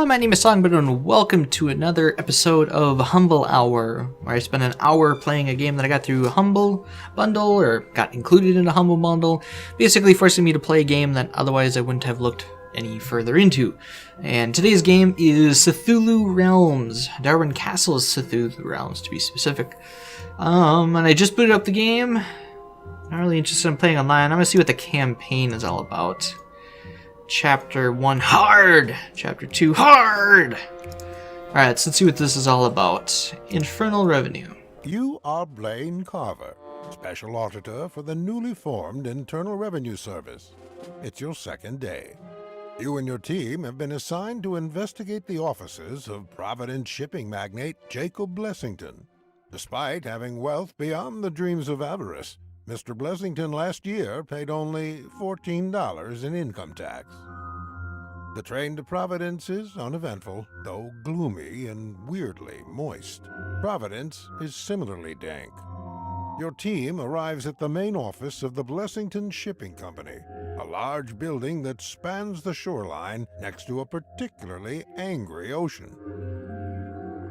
My name is Songbird and welcome to another episode of Humble Hour, where I spent an hour playing a game that I got through a Humble Bundle, or got included in a Humble Bundle, basically forcing me to play a game that otherwise I wouldn't have looked any further into. And today's game is Cthulhu Realms, Darwin Castle's Cthulhu Realms to be specific. And I just booted up the game. Not really interested in playing online. I'm gonna see what the campaign is all about. Chapter 1, hard! Chapter 2, hard! Alright, so let's see what this is all about. Infernal Revenue. You are Blaine Carver, Special Auditor for the newly formed Internal Revenue Service. It's your second day. You and your team have been assigned to investigate the offices of Providence shipping magnate Jacob Blessington. Despite having wealth beyond the dreams of avarice, Mr. Blessington last year paid only $14 in income tax. The train to Providence is uneventful, though gloomy and weirdly moist. Providence is similarly dank. Your team arrives at the main office of the Blessington Shipping Company, a large building that spans the shoreline next to a particularly angry ocean.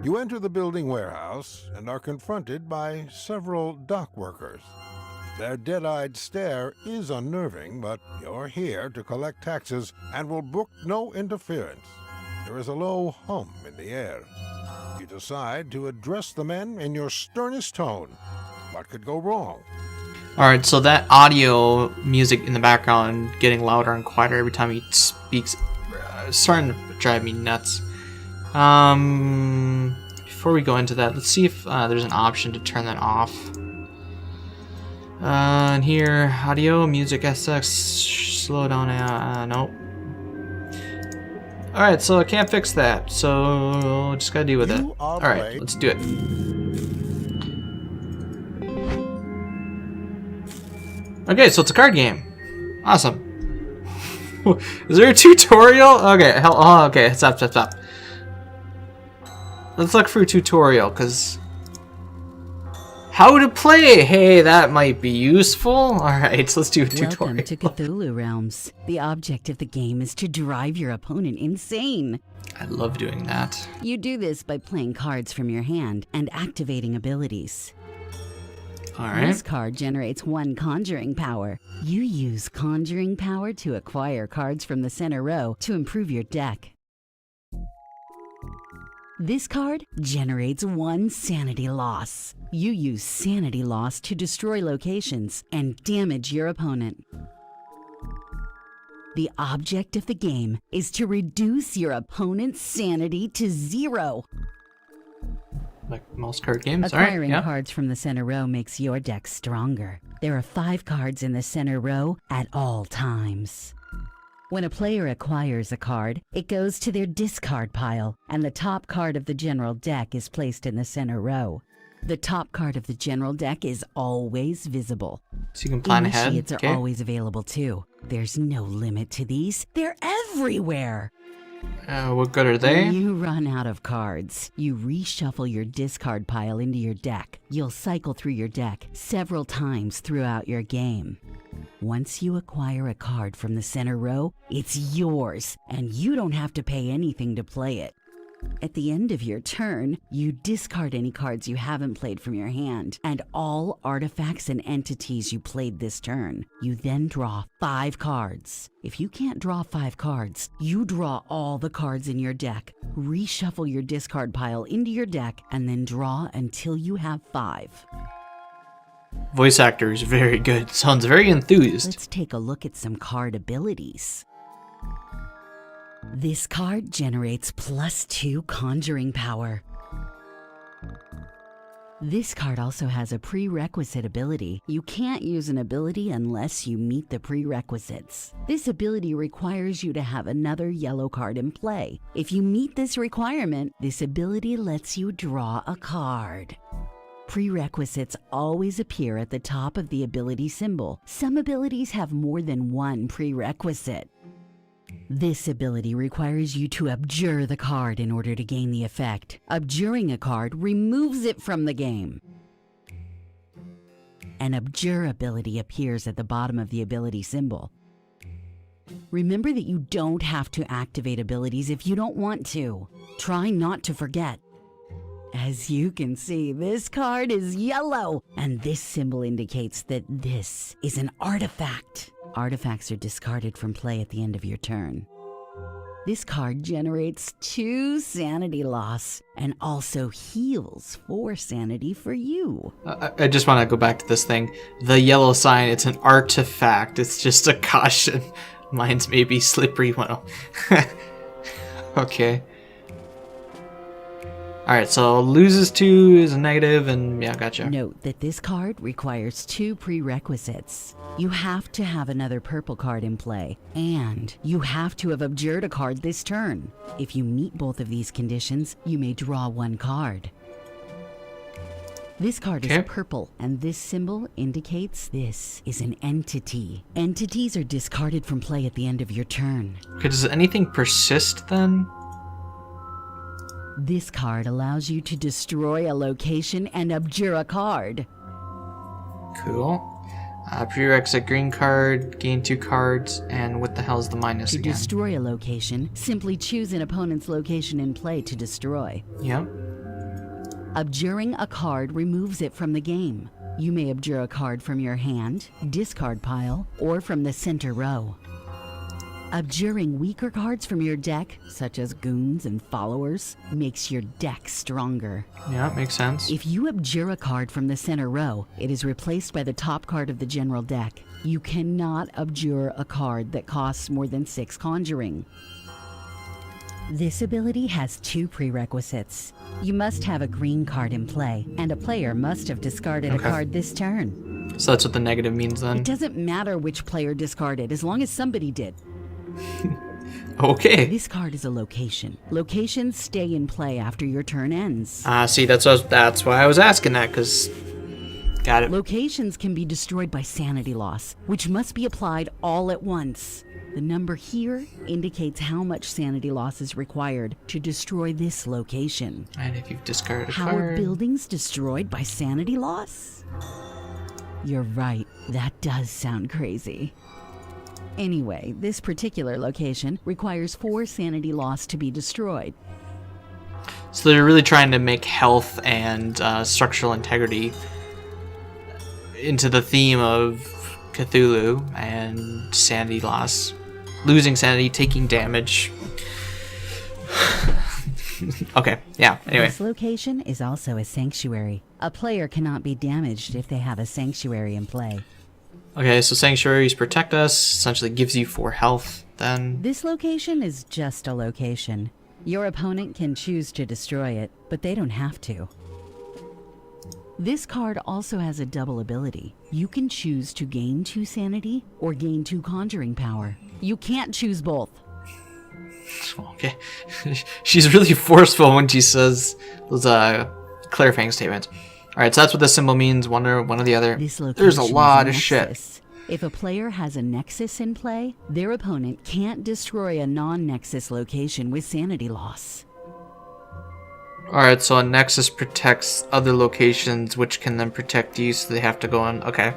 You enter the building warehouse and are confronted by several dock workers. Their dead-eyed stare is unnerving, but you're here to collect taxes and will brook no interference. There is a low hum in the air. You decide to address the men in your sternest tone. What could go wrong? Alright, so that audio music in the background getting louder and quieter every time he speaks is starting to drive me nuts. Before we go into that, let's see if there's an option to turn that off. And here, audio, music, SX, slow down, nope. Alright, so I can't fix that, so just gotta deal with it. Alright, let's do it. Okay, so it's a card game. Awesome. Is there a tutorial? Okay, okay, stop. Let's look for a tutorial, because... How to play! Hey, that might be useful. Alright, so let's do a tutorial. Welcome to Cthulhu Realms. The object of the game is to drive your opponent insane. I love doing that. You do this by playing cards from your hand and activating abilities. Alright. This card generates 1 conjuring power. You use conjuring power to acquire cards from the center row to improve your deck. This card generates 1 sanity loss. You use sanity loss to destroy locations and damage your opponent. The object of the game is to reduce your opponent's sanity to 0. Like most card games. Acquiring Alright, cards from the center row makes your deck stronger. There are 5 cards in the center row at all times. When a player acquires a card, it goes to their discard pile, and the top card of the general deck is placed in the center row. The top card of the general deck is always visible. So you can plan ahead. Initiates are always available too. There's no limit to these. They're everywhere. What good are they? When you run out of cards, you reshuffle your discard pile into your deck. You'll cycle through your deck several times throughout your game. Once you acquire a card from the center row, it's yours, and you don't have to pay anything to play it. At the end of your turn, you discard any cards you haven't played from your hand, and all artifacts and entities you played this turn. You then draw 5 cards. If you can't draw 5 cards, you draw all the cards in your deck, reshuffle your discard pile into your deck, and then draw until you have 5. Voice actor is very good. Sounds very enthused. Let's take a look at some card abilities. This card generates +2 conjuring power. This card also has a prerequisite ability. You can't use an ability unless you meet the prerequisites. This ability requires you to have another yellow card in play. If you meet this requirement, this ability lets you draw a card. Prerequisites always appear at the top of the ability symbol. Some abilities have more than 1 prerequisite. This ability requires you to abjure the card in order to gain the effect. Abjuring a card removes it from the game. An abjure ability appears at the bottom of the ability symbol. Remember that you don't have to activate abilities if you don't want to. Try not to forget. As you can see, this card is yellow, and this symbol indicates that this is an artifact. Artifacts are discarded from play at the end of your turn. This card generates 2 sanity loss and also heals 4 sanity for you. I just want to go back to this thing. The yellow sign, it's an artifact. It's just a caution. Mine's maybe slippery. Well, okay. Alright, so loses 2 is a negative, and yeah, gotcha. Note that this card requires 2 prerequisites. You have to have another purple card in play, and you have to have abjured a card this turn. If you meet both of these conditions, you may draw 1 card. This card is purple, and this symbol indicates this is an entity. Entities are discarded from play at the end of your turn. Okay, does anything persist then? This card allows you to destroy a location and abjure a card. Cool. Prerequisite green card, gain 2 cards, and what the hell is the minus To again? destroy a location, simply choose an opponent's location in play to destroy. Yep. Abjuring a card removes it from the game. You may abjure a card from your hand, discard pile, or from the center row. Abjuring weaker cards from your deck, such as goons and followers, makes your deck stronger. Yeah, makes sense. If you abjure a card from the center row, it is replaced by the top card of the general deck. You cannot abjure a card that costs more than 6 conjuring. This ability has 2 prerequisites. You must have a green card in play, and a player must have discarded a card this turn. So that's what the negative means then? It doesn't matter which player discarded, as long as somebody did. Okay. This card is a location. Locations stay in play after your turn ends. See, that's why I was asking that, because... Got it. Locations can be destroyed by sanity loss, which must be applied all at once. The number here indicates how much sanity loss is required to destroy this location. And if you've discarded a How card... are buildings destroyed by sanity loss? You're right, that does sound crazy. Anyway, this particular location requires 4 sanity loss to be destroyed. So they're really trying to make health and structural integrity into the theme of Cthulhu and sanity loss. Losing sanity, taking damage. Okay, yeah, anyway. This location is also a sanctuary. A player cannot be damaged if they have a sanctuary in play. Okay, so sanctuaries protect us, essentially gives you 4 health, then... This location is just a location. Your opponent can choose to destroy it, but they don't have to. This card also has a double ability. You can choose to gain 2 sanity or gain 2 conjuring power. You can't choose both. Okay. She's really forceful when she says those clarifying statements. Alright, so that's what this symbol means, one or the other. This location There's a lot of is a shit. nexus. If a player has a nexus in play, their opponent can't destroy a non-nexus location with sanity loss. Alright, so a nexus protects other locations, which can then protect you, so they have to go on. Okay.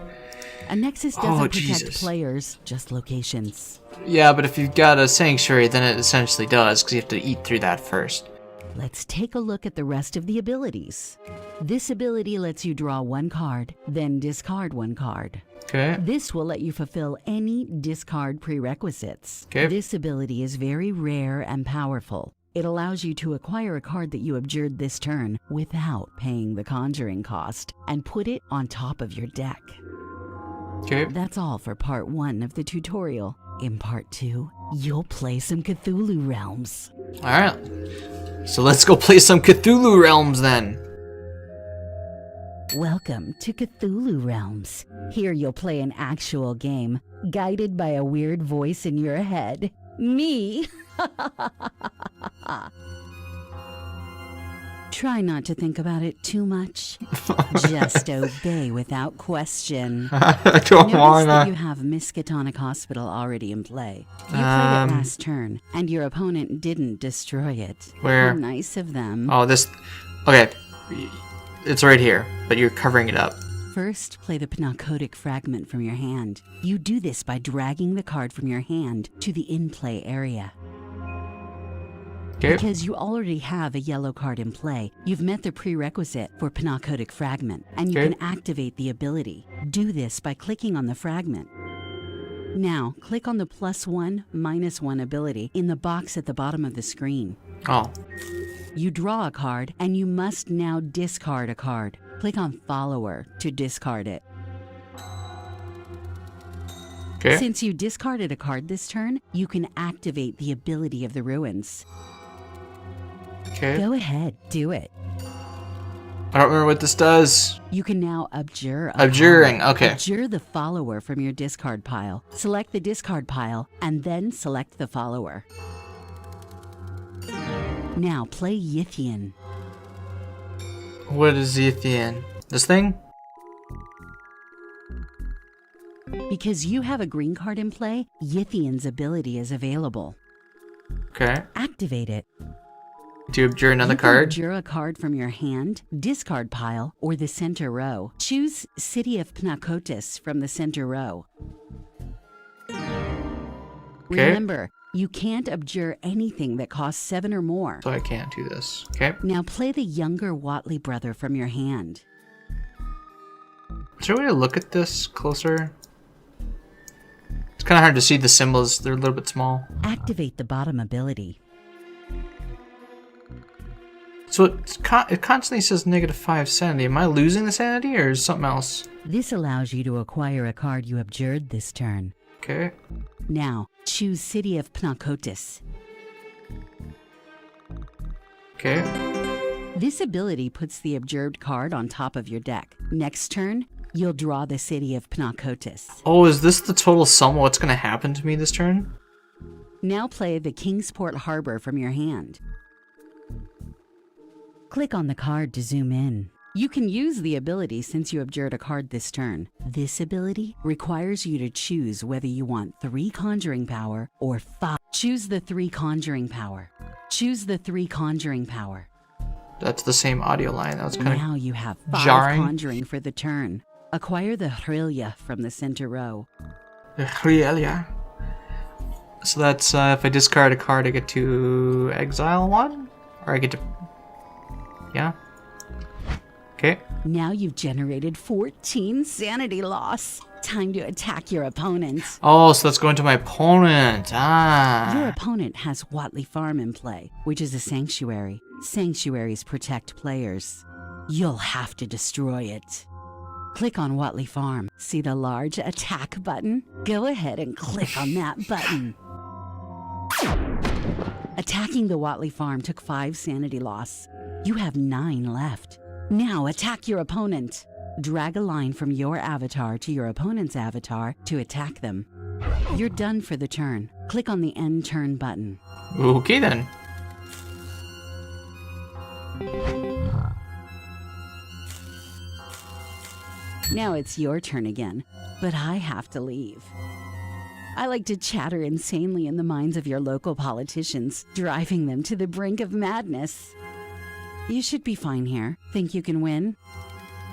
A nexus doesn't protect Jesus. players, just locations. Yeah, but if you've got a sanctuary, then it essentially does, because you have to eat through that first. Let's take a look at the rest of the abilities. This ability lets you draw 1 card, then discard 1 card. Okay. This will let you fulfill any discard prerequisites. Okay. This ability is very rare and powerful. It allows you to acquire a card that you abjured this turn without paying the conjuring cost and put it on top of your deck. Okay. That's all for part 1 of the tutorial. In part 2, you'll play some Cthulhu Realms. Alright. So let's go play some Cthulhu Realms then. Welcome to Cthulhu Realms. Here you'll play an actual game, guided by a weird voice in your head. Me! Try not to think about it too much. Just obey without question. I don't Notice that wanna. you have Miskatonic Hospital already in play. You played it last turn, and your opponent didn't destroy it. Where? How nice of them. Oh, this. Okay. It's right here, but you're covering it up. First, play the Pnakotic fragment from your hand. You do this by dragging the card from your hand to the in-play area. Okay. Because you already have a yellow card in play, you've met the prerequisite for Pnakotic fragment, and you Okay. can activate the ability. Do this by clicking on the fragment. Now, click on the +1, -1 ability in the box at the bottom of the screen. Oh. You draw a card, and you must now discard a card. Click on Follower to discard it. Okay. Since you discarded a card this turn, you can activate the ability of the ruins. Okay. Go ahead, do it. I don't remember what this does. You can now abjure a Abjuring, card. okay. Abjure the follower from your discard pile. Select the discard pile, and then select the follower. Now play Yithian. What is Ethian? This thing? Because you have a green card in play, Yithian's ability is available. Okay. Activate it. To abjure another You can card? abjure a card from your hand, discard pile, or the center row. Choose City of Pnakotis from the center row. Okay. Remember, you can't abjure anything that costs 7 or more. So I can't do this. Okay. Now play the younger Watley brother from your hand. Is there a way to look at this closer? It's kind of hard to see the symbols. They're a little bit small. Activate the bottom ability. So it constantly says -5 sanity. Am I losing the sanity or is something else? This allows you to acquire a card you abjured this turn. Okay. Now, choose City of Pnakotis. Okay. This ability puts the abjured card on top of your deck. Next turn, you'll draw the City of Pnakotis. Oh, is this the total sum of what's going to happen to me this turn? Now play the Kingsport Harbor from your hand. Click on the card to zoom in. You can use the ability since you abjured a card this turn. This ability requires you to choose whether you want 3 conjuring power or 5. Choose the 3 conjuring power. Choose the 3 conjuring power. That's the same audio line. That was kind Now you have 5 jarring. conjuring for the turn. Acquire the Hrilya from the center row. of... Yeah. So that's if I discard a card, I get to exile 1? Or I get to... Yeah. Okay. Now you've generated 14 sanity loss. Time to attack your opponent. Oh, so that's going to my opponent. Ah. Your opponent has Watley Farm in play, which is a sanctuary. Sanctuaries protect players. You'll have to destroy it. Click on Watley Farm. See the large attack button? Go ahead and click on that button. Attacking the Watley Farm took 5 sanity loss. You have 9 left. Now attack your opponent. Drag a line from your avatar to your opponent's avatar to attack them. You're done for the turn. Click on the End Turn button. Okay then. Now it's your turn again, but I have to leave. I like to chatter insanely in the minds of your local politicians, driving them to the brink of madness. You should be fine here. Think you can win?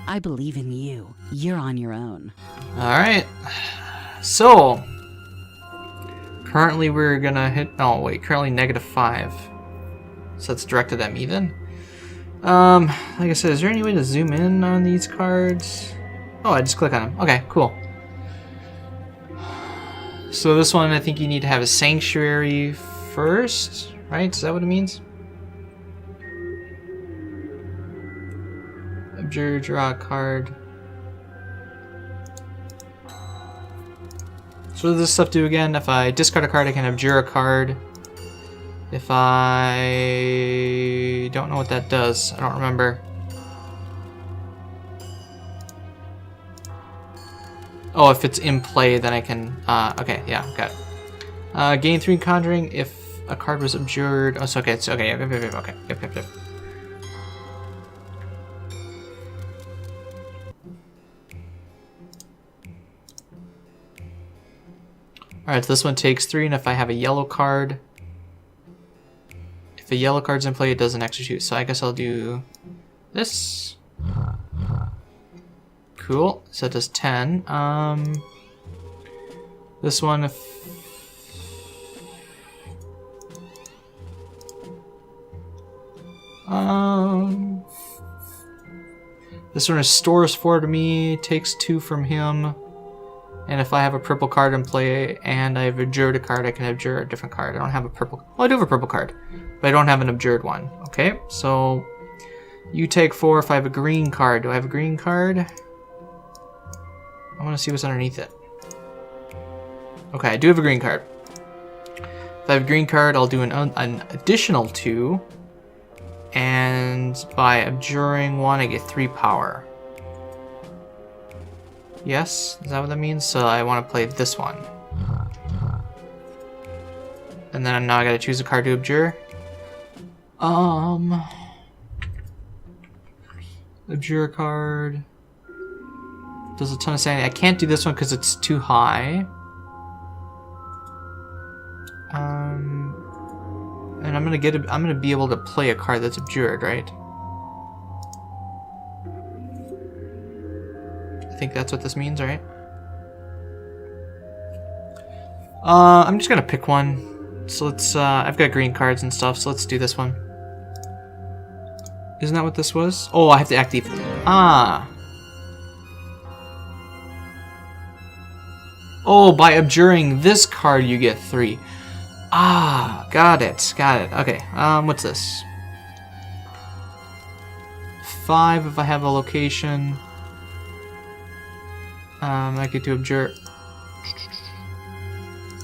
I believe in you. You're on your own. Alright. So, currently we're gonna hit... Oh, wait. Currently -5. So that's directed at me then. Like I said, is there any way to zoom in on these cards? Oh, I just click on them. Okay, cool. So this one, I think you need to have a sanctuary first, right? Is that what it means? Abjure, draw a card. So what does this stuff do again? If I discard a card, I can abjure a card. If I don't know what that does, I don't remember. Oh, if it's in play, then I can, okay, yeah, got it. Gain 3 conjuring if a card was abjured. Oh, it's okay, okay, yep. Alright, so this one takes 3, and if I have a yellow card, if a yellow card's in play, it doesn't execute. So I guess I'll do this. Cool. So that does 10. This one, if... This one restores 4 to me, takes 2 from him. And if I have a purple card in play and I have abjured a card, I can abjure a different card. I don't have a purple... Well, I do have a purple card, but I don't have an abjured one. Okay, so you take 4 if I have a green card. Do I have a green card? I want to see what's underneath it. Okay, I do have a green card. If I have a green card, I'll do an additional 2. And by abjuring 1, I get 3 power. Yes? Is that what that means? So I want to play this one. And then now I gotta choose a card to abjure. Abjure card. Does a ton of sanity. I can't do this one because it's too high. And I'm gonna be able to play a card that's abjured, right? I think that's what this means, right? I'm just gonna pick one. So let's, I've got green cards and stuff, so let's do this one. Isn't that what this was? Oh, I have to activate. Ah. Oh, by abjuring this card, you get 3. Ah, got it, got it. Okay, what's this? 5 if I have a location. I get to abjure.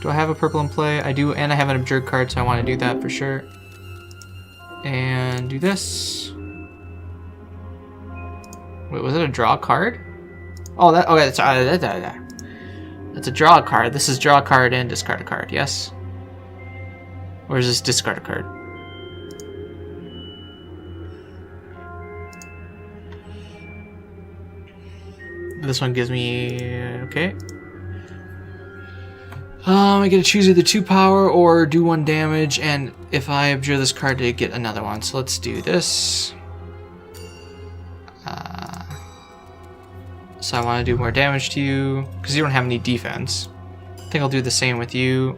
Do I have a purple in play? I do, and I have an abjured card, so I want to do that for sure. And do this. Wait, was it a draw card? Oh, that. Okay, that's a draw card. This is draw a card and discard a card. Yes. Or is this discard a card? This one gives me... okay. I get to choose either 2 power or do 1 damage, and if I abjure this card to get another one. So let's do this. So I want to do more damage to you, because you don't have any defense. I think I'll do the same with you.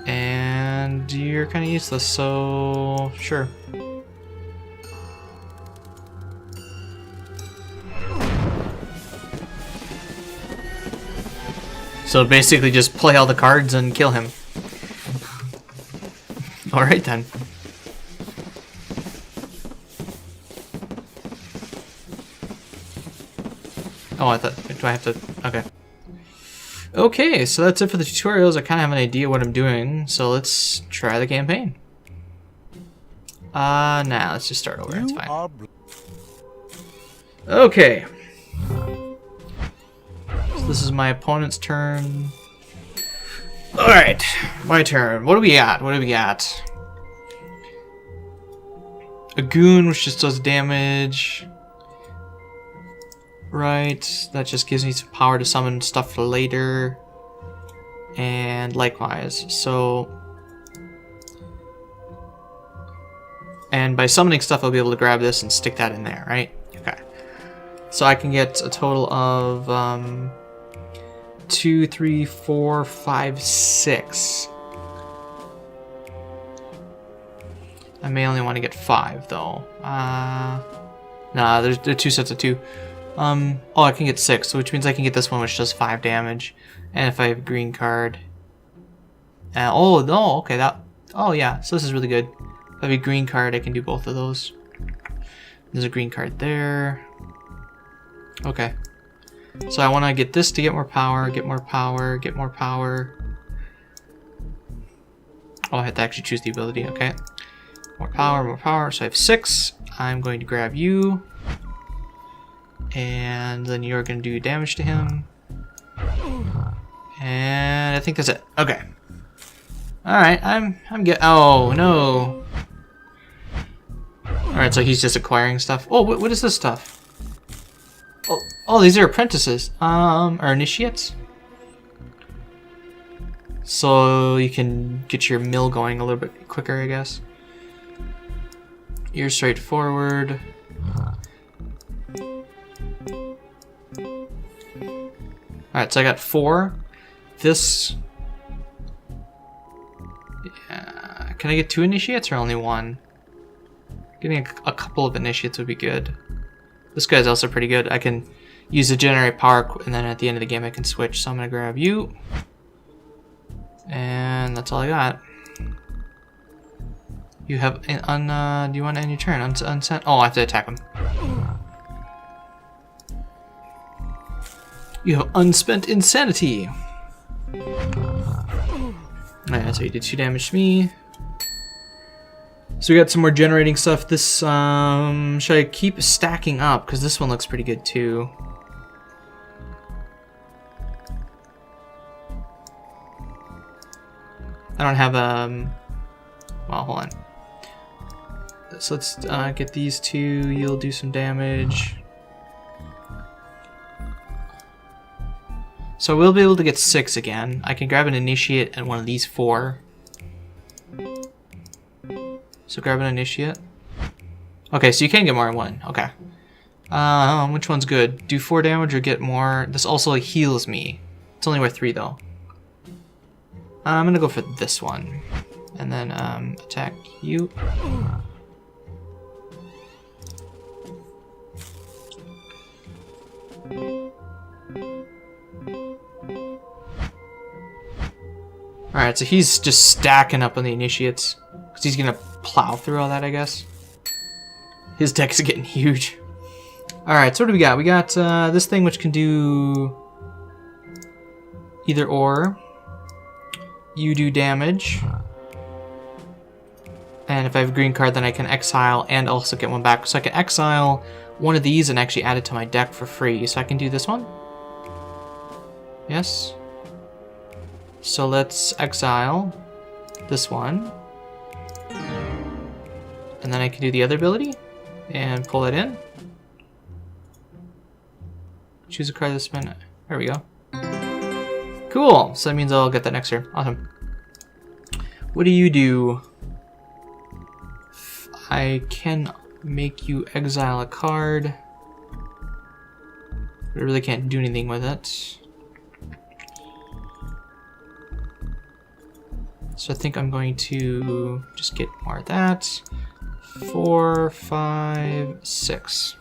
And you're kind of useless, so sure. So basically just play all the cards and kill him. Alright then. Oh, I thought, do I have to, okay. Okay, so that's it for the tutorials. I kind of have an idea what I'm doing, so let's try the campaign. Nah, let's just start over, it's fine. Okay. So this is my opponent's turn. Alright, my turn. What do we got? What do we got? A goon, which just does damage. Right, that just gives me some power to summon stuff for later. And likewise, so... And by summoning stuff, I'll be able to grab this and stick that in there, right? Okay. So I can get a total of 2, 3, 4, 5, 6. I may only want to get 5 though. Nah, there are 2 sets of 2. Oh, I can get 6, which means I can get this one, which does 5 damage. And if I have a green card, oh no, okay, that. Oh yeah, so this is really good. If I have a green card, I can do both of those. There's a green card there. Okay. So I want to get this to get more power, get more power, get more power. Oh, I have to actually choose the ability. Okay. More power, more power. So I have 6. I'm going to grab you. And then you're going to do damage to him. And I think that's it. Okay. Alright, I'm get. Oh, no. Alright, so he's just acquiring stuff. Oh, what is this stuff? Oh, these are apprentices. Or initiates? So you can get your mill going a little bit quicker, I guess. You're straightforward. Alright, so I got 4. This... Yeah, can I get 2 initiates or only 1? Getting a couple of initiates would be good. This guy's also pretty good. I can use to generate power, and then at the end of the game I can switch. So I'm going to grab you. And that's all I got. You have... do you want to end your turn? Unsent? Oh, I have to attack him. You have unspent insanity. Alright, so you did 2 damage to me. So we got some more generating stuff. This, should I keep stacking up? Because this one looks pretty good too. I don't have, well, hold on. So let's get these 2. You'll do some damage. So we'll be able to get 6 again. I can grab an initiate and one of these 4. So grab an initiate. Okay, so you can get more than 1. Okay. Which one's good? Do 4 damage or get more? This also heals me. It's only worth 3 though. I'm gonna go for this one. And then attack you. Alright, so he's just stacking up on the initiates. Because he's gonna plow through all that, I guess. His deck is getting huge. Alright, so what do we got? We got this thing which can do either or. You do damage. And if I have a green card, then I can exile and also get one back. So I can exile one of these and actually add it to my deck for free. So I can do this one. Yes. So let's exile this one. And then I can do the other ability and pull it in. Choose a card this minute. There we go. Cool. So that means I'll get that next turn. Awesome. What do you do? I can make you exile a card. But I really can't do anything with it. So I think I'm going to just get more of that. 4, 5, 6.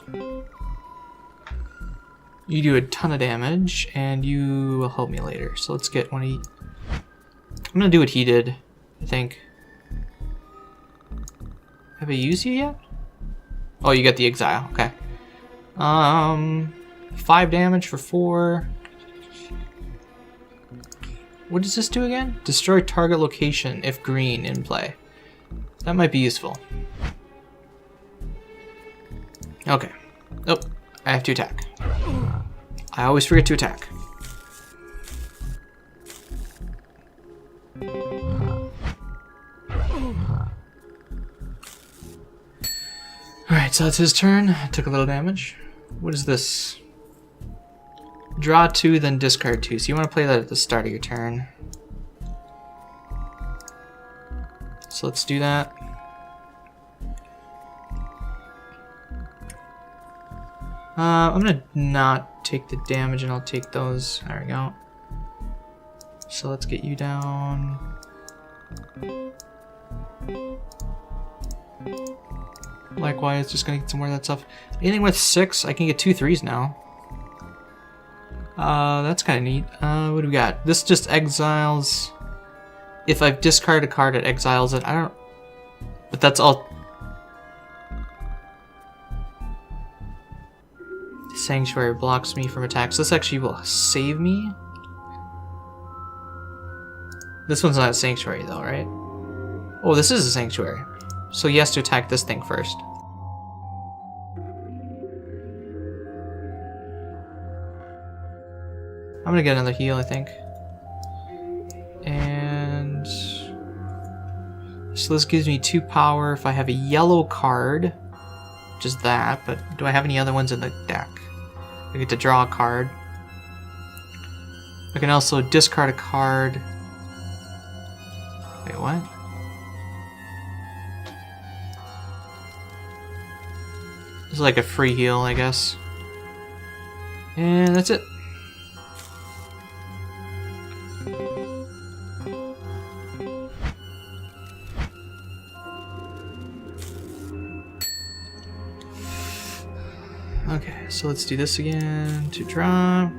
You do a ton of damage, and you will help me later. So let's get one of you. I'm gonna do what he did, I think. Have I used you yet? Oh, you got the exile. Okay. 5 damage for 4. What does this do again? Destroy target location if green in play. That might be useful. Okay. Oh, I have to attack. I always forget to attack. Alright, so that's his turn. Took a little damage. What is this? Draw 2, then discard 2. So you want to play that at the start of your turn. So let's do that. I'm gonna not take the damage and I'll take those. There we go. So let's get you down. Likewise, just gonna get some more of that stuff. Anything with 6, I can get 2 3s now. That's kind of neat. What do we got? This just exiles. If I've discarded a card, it exiles it. I don't. But that's all. Sanctuary blocks me from attacks. This actually will save me. This one's not a sanctuary though, right? Oh, this is a sanctuary. So he has to attack this thing first. I'm gonna get another heal, I think. And so this gives me 2 power if I have a yellow card, which is that, but do I have any other ones in the deck? I get to draw a card. I can also discard a card. Wait, what? This is like a free heal, I guess. And that's it. Okay, so let's do this again to draw.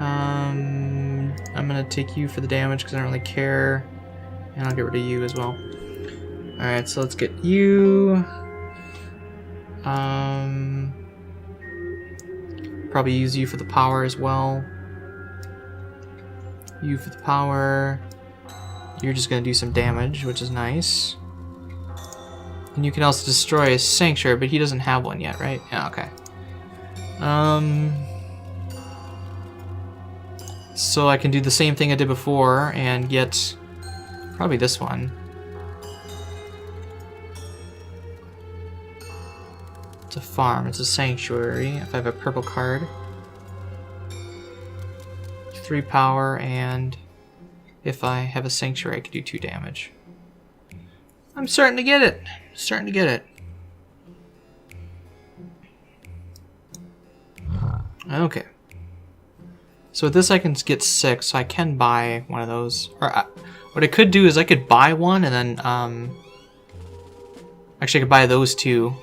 I'm gonna take you for the damage because I don't really care. And I'll get rid of you as well. Alright, so let's get you. Probably use you for the power as well. You for the power. You're just gonna do some damage, which is nice. And you can also destroy a sanctuary, but he doesn't have one yet, right? Yeah, okay. So I can do the same thing I did before and get probably this one. It's a farm, it's a sanctuary. If I have a purple card. 3 power, and if I have a sanctuary I can do 2 damage. I'm starting to get it. Starting to get it. Okay. So with this I can get 6, so I can buy one of those. Or what I could do is I could buy one and then actually I could buy those 2.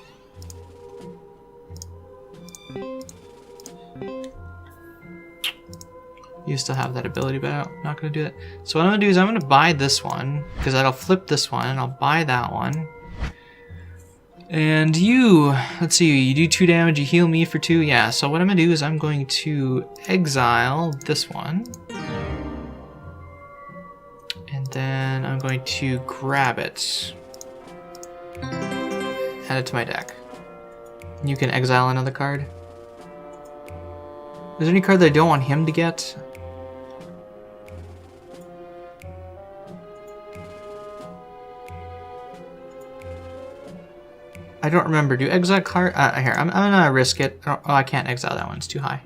Used to have that ability, but I'm not going to do that. So what I'm going to do is I'm going to buy this one, because that'll flip this one, and I'll buy that one. And you, let's see, you do 2 damage, you heal me for 2, yeah. So what I'm going to do is I'm going to exile this one. And then I'm going to grab it. Add it to my deck. You can exile another card. Is there any card that I don't want him to get? I don't remember. Do exile card? Here, I'm gonna risk it. Oh, I can't exile that one. It's too high.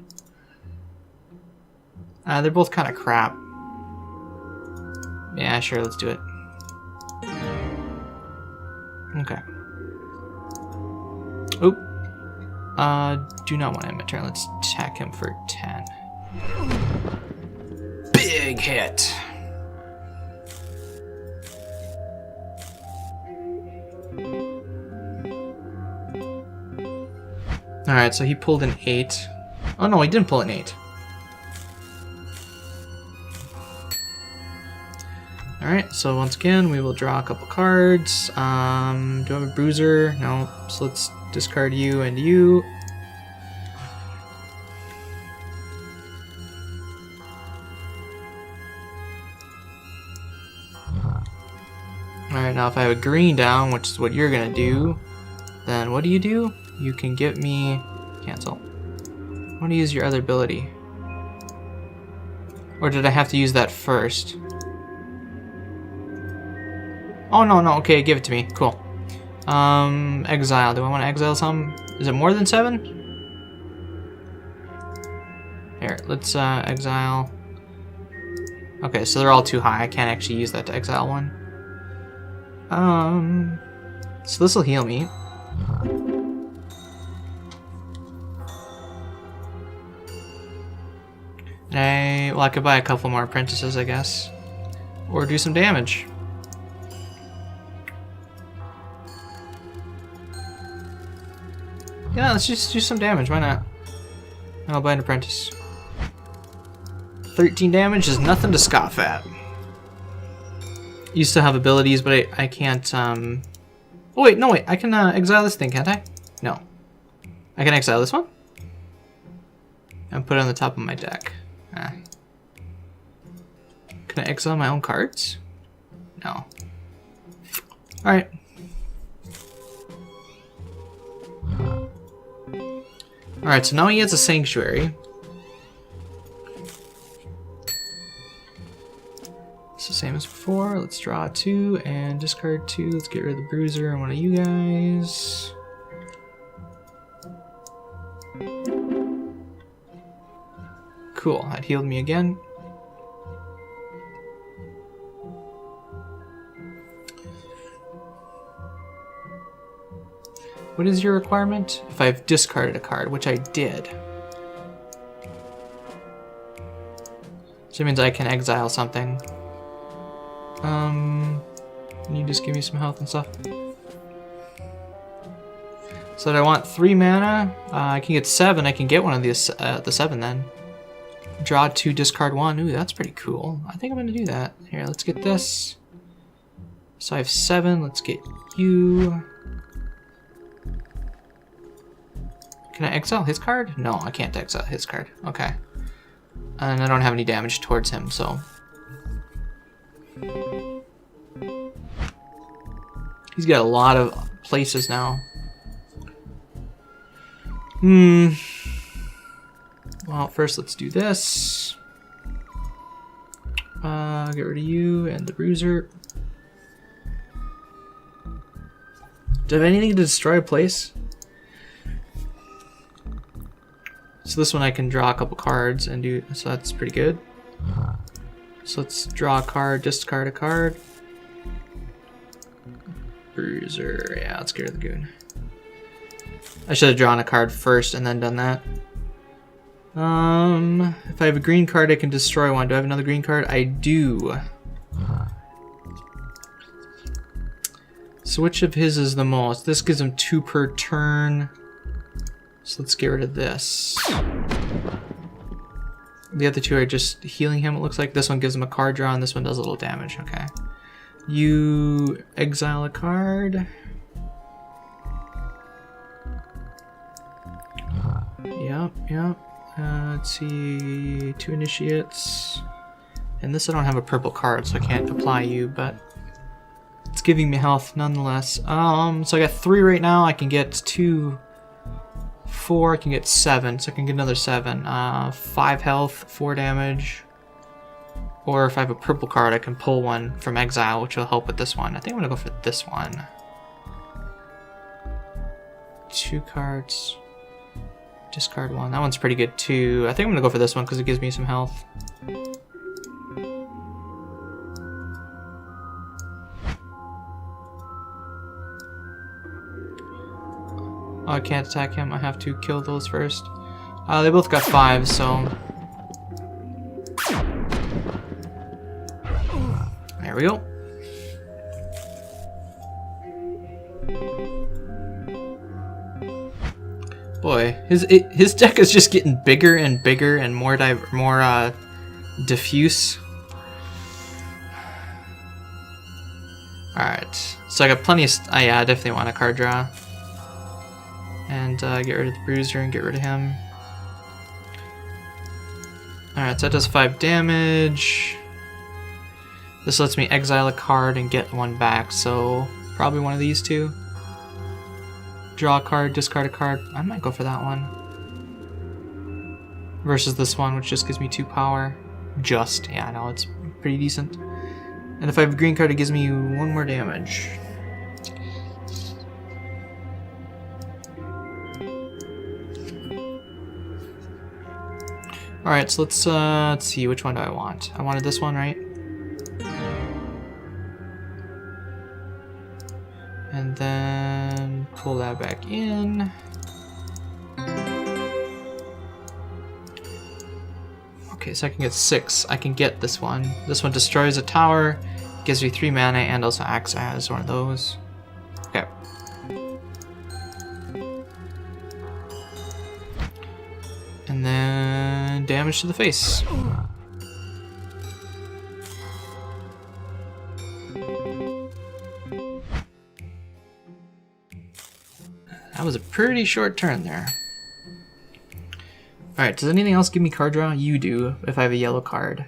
They're both kind of crap. Yeah, sure. Let's do it. Okay. Oop. Do not want him to turn. Let's attack him for 10. Big hit. Alright, so he pulled an 8. Oh no, he didn't pull an 8. Alright, so once again, we will draw a couple cards. Do I have a bruiser? No, so let's discard you and you. Alright, now if I have a green down, which is what you're gonna do, then what do? You can get me... Cancel. I want to use your other ability. Or did I have to use that first? Oh, no, okay, give it to me. Cool. Exile. Do I want to exile some? Is it more than 7? Here, let's exile. Okay, so they're all too high. I can't actually use that to exile one. So this will heal me. Well, I could buy a couple more apprentices, I guess. Or do some damage. Yeah, let's just do some damage, why not? And I'll buy an apprentice. 13 damage is nothing to scoff at. You still have abilities, but I can't, Oh wait, no wait, I can exile this thing, can't I? No. I can exile this one? And put it on the top of my deck. Can I exile my own cards? No. Alright. Alright, so now he has a sanctuary. It's the same as before. Let's draw 2 and discard 2. Let's get rid of the bruiser and one of you guys. Cool, that healed me again. What is your requirement? If I've discarded a card, which I did. So it means I can exile something. Can you just give me some health and stuff? So I want 3 mana. I can get 7. I can get one of these, the 7 then. Draw 2, discard 1. Ooh, that's pretty cool. I think I'm going to do that. Here, let's get this. So I have 7. Let's get you. Can I exile his card? No, I can't exile his card. Okay. And I don't have any damage towards him, so. He's got a lot of places now. Well, first let's do this. Get rid of you and the bruiser. Do I have anything to destroy a place? So this one I can draw a couple cards and do, so that's pretty good. So let's draw a card, discard a card. Bruiser, yeah, let's get rid of the goon. I should have drawn a card first and then done that. If I have a green card, I can destroy one. Do I have another green card? I do. So which of his is the most? This gives him 2 per turn. So let's get rid of this. The other 2 are just healing him, it looks like. This one gives him a card draw, and this one does a little damage. Okay. You exile a card. Yep. Let's see, 2 initiates. And this I don't have a purple card, so I can't apply you, but it's giving me health nonetheless. So I got 3 right now. I can get 2, 4, I can get 7, so I can get another 7. 5 health, 4 damage. Or if I have a purple card, I can pull one from exile, which will help with this one. I think I'm gonna go for this one. 2 cards. Discard 1. That one's pretty good too. I think I'm gonna go for this one because it gives me some health. Oh, I can't attack him. I have to kill those first. They both got 5, so... There we go. Boy, his deck is just getting bigger and bigger and more diffuse. Alright, so I got plenty of... yeah, I definitely want a card draw. And get rid of the bruiser and get rid of him. Alright, so that does 5 damage. This lets me exile a card and get 1 back, so probably one of these 2. Draw a card, discard a card. I might go for that one. Versus this one, which just gives me 2 power. Just, yeah, I know, it's pretty decent. And if I have a green card, it gives me 1 more damage. Alright, so let's see, which one do I want? I wanted this one, right? And then pull that back in. Okay, so I can get 6. I can get this one. This one destroys a tower, gives me 3 mana, and also acts as one of those. Okay. And then damage to the face. That was a pretty short turn there. Alright, does anything else give me card draw? You do, if I have a yellow card.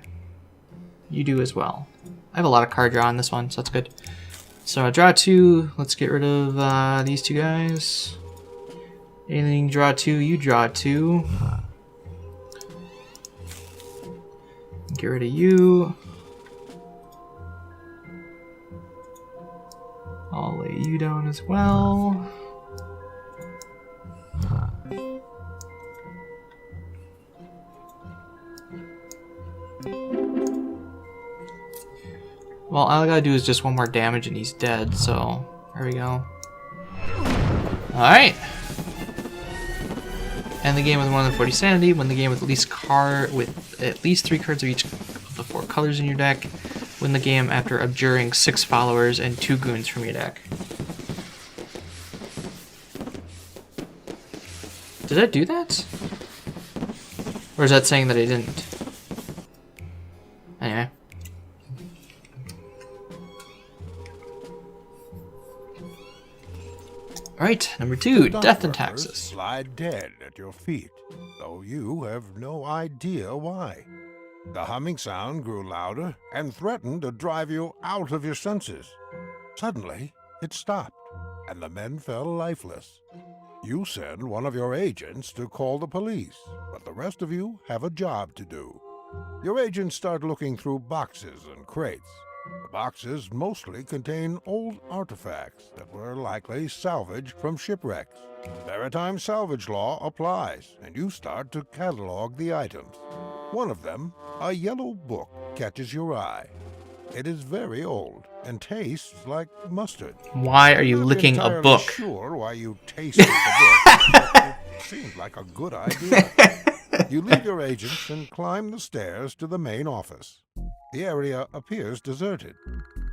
You do as well. I have a lot of card draw on this one, so that's good. So I draw 2. Let's get rid of these 2 guys. Anything draw 2, you draw 2. Get rid of you. I'll lay you down as well. Well, all I gotta do is just 1 more damage and he's dead, so there we go. Alright! End the game with more than 40 sanity. Win the game with at least 3 cards of each of the 4 colors in your deck. Win the game after abjuring 6 followers and 2 goons from your deck. Did I do that? Or is that saying that I didn't? Anyway. Alright, number 2, The death and dock workers taxes. lie dead at your feet, though you have no idea why. The humming sound grew louder and threatened to drive you out of your senses. Suddenly, it stopped, and the men fell lifeless. You send one of your agents to call the police, but the rest of you have a job to do. Your agents start looking through boxes and crates. The boxes mostly contain old artifacts that were likely salvaged from shipwrecks. Maritime salvage law applies, and you start to catalog the items. One of them, a yellow book, catches your eye. It is very old and tastes like mustard. Why are you I'm not licking a entirely book? Sure why you tasted the book, but it seemed like a good idea. You leave your agents and climb the stairs to the main office. The area appears deserted.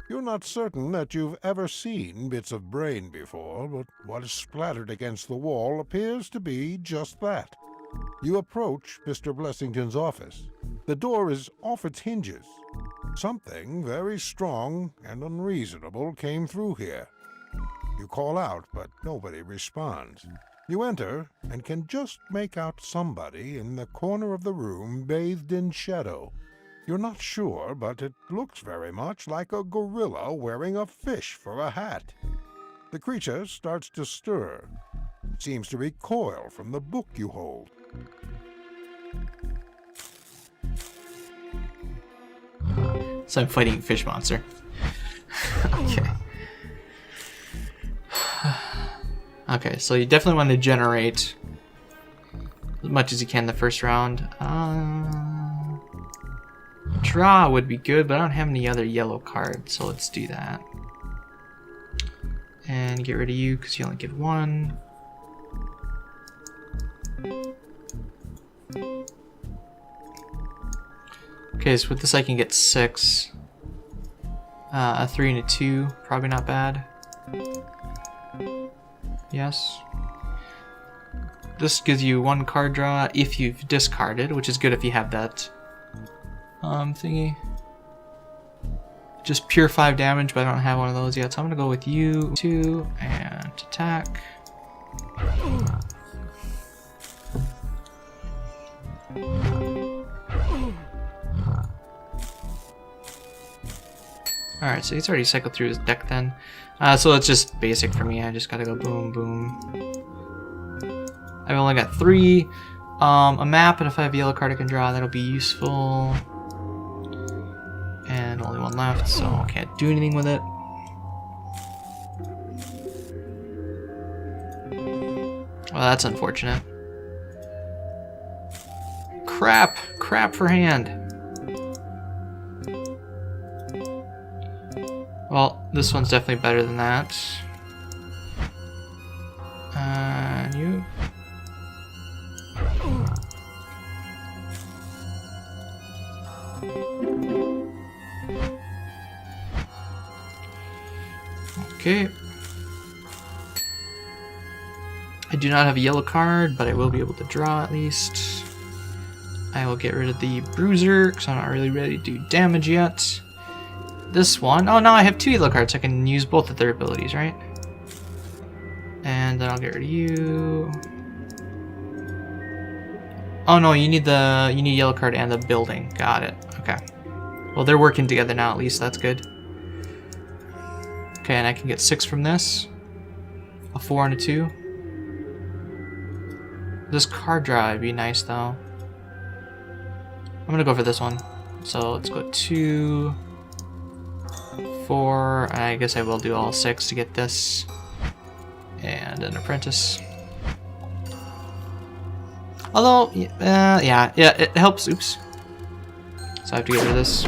You're not certain that you've ever seen bits of brain before, but what is splattered against the wall appears to be just that. You approach Mr. Blessington's office. The door is off its hinges. Something very strong and unreasonable came through here. You call out, but nobody responds. You enter and can just make out somebody in the corner of the room bathed in shadow. You're not sure, but it looks very much like a gorilla wearing a fish for a hat. The creature starts to stir. It seems to recoil from the book you hold. So I'm fighting a fish monster. Okay. Okay, so you definitely want to generate as much as you can the first round. Draw would be good, but I don't have any other yellow cards, so let's do that. And get rid of you because you only get 1. Okay, so with this I can get 6. A 3 and a 2, probably not bad. Yes. This gives you 1 card draw if you've discarded, which is good if you have that thingy. Just pure 5 damage, but I don't have one of those yet, so I'm gonna go with you 2 and attack. Alright, so he's already cycled through his deck then. So it's just basic for me. I just gotta go boom, boom. I've only got 3. A map, and if I have a yellow card I can draw, that'll be useful. And only 1 left, so I can't do anything with it. Well, that's unfortunate. Crap! Crap for hand. Well, this one's definitely better than that. And you. Okay. I do not have a yellow card, but I will be able to draw at least. I will get rid of the bruiser, because I'm not really ready to do damage yet. This one, oh no, I have 2 yellow cards, so I can use both of their abilities, right? And then I'll get rid of you. Oh no, you need yellow card and the building. Got it. Okay. Well, they're working together now, at least that's good. Okay, and I can get 6 from this. A 4 and a 2. This card draw would be nice though. I'm gonna go for this one. So let's go 2, 4. I guess I will do all 6 to get this. And an apprentice. Although, yeah, it helps. Oops. So I have to get rid of this.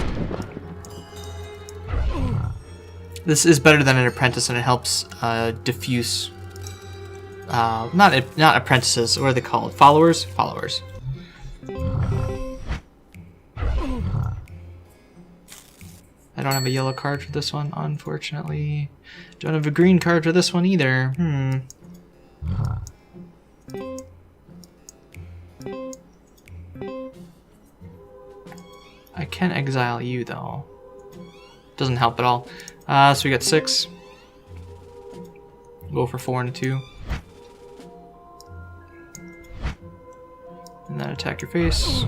This is better than an apprentice, and it helps diffuse. Not apprentices. What are they called? Followers. Followers. I don't have a yellow card for this one, unfortunately. Don't have a green card for this one either. can exile you though. Doesn't help at all. So we got 6. Go for 4 and a 2. And then attack your face.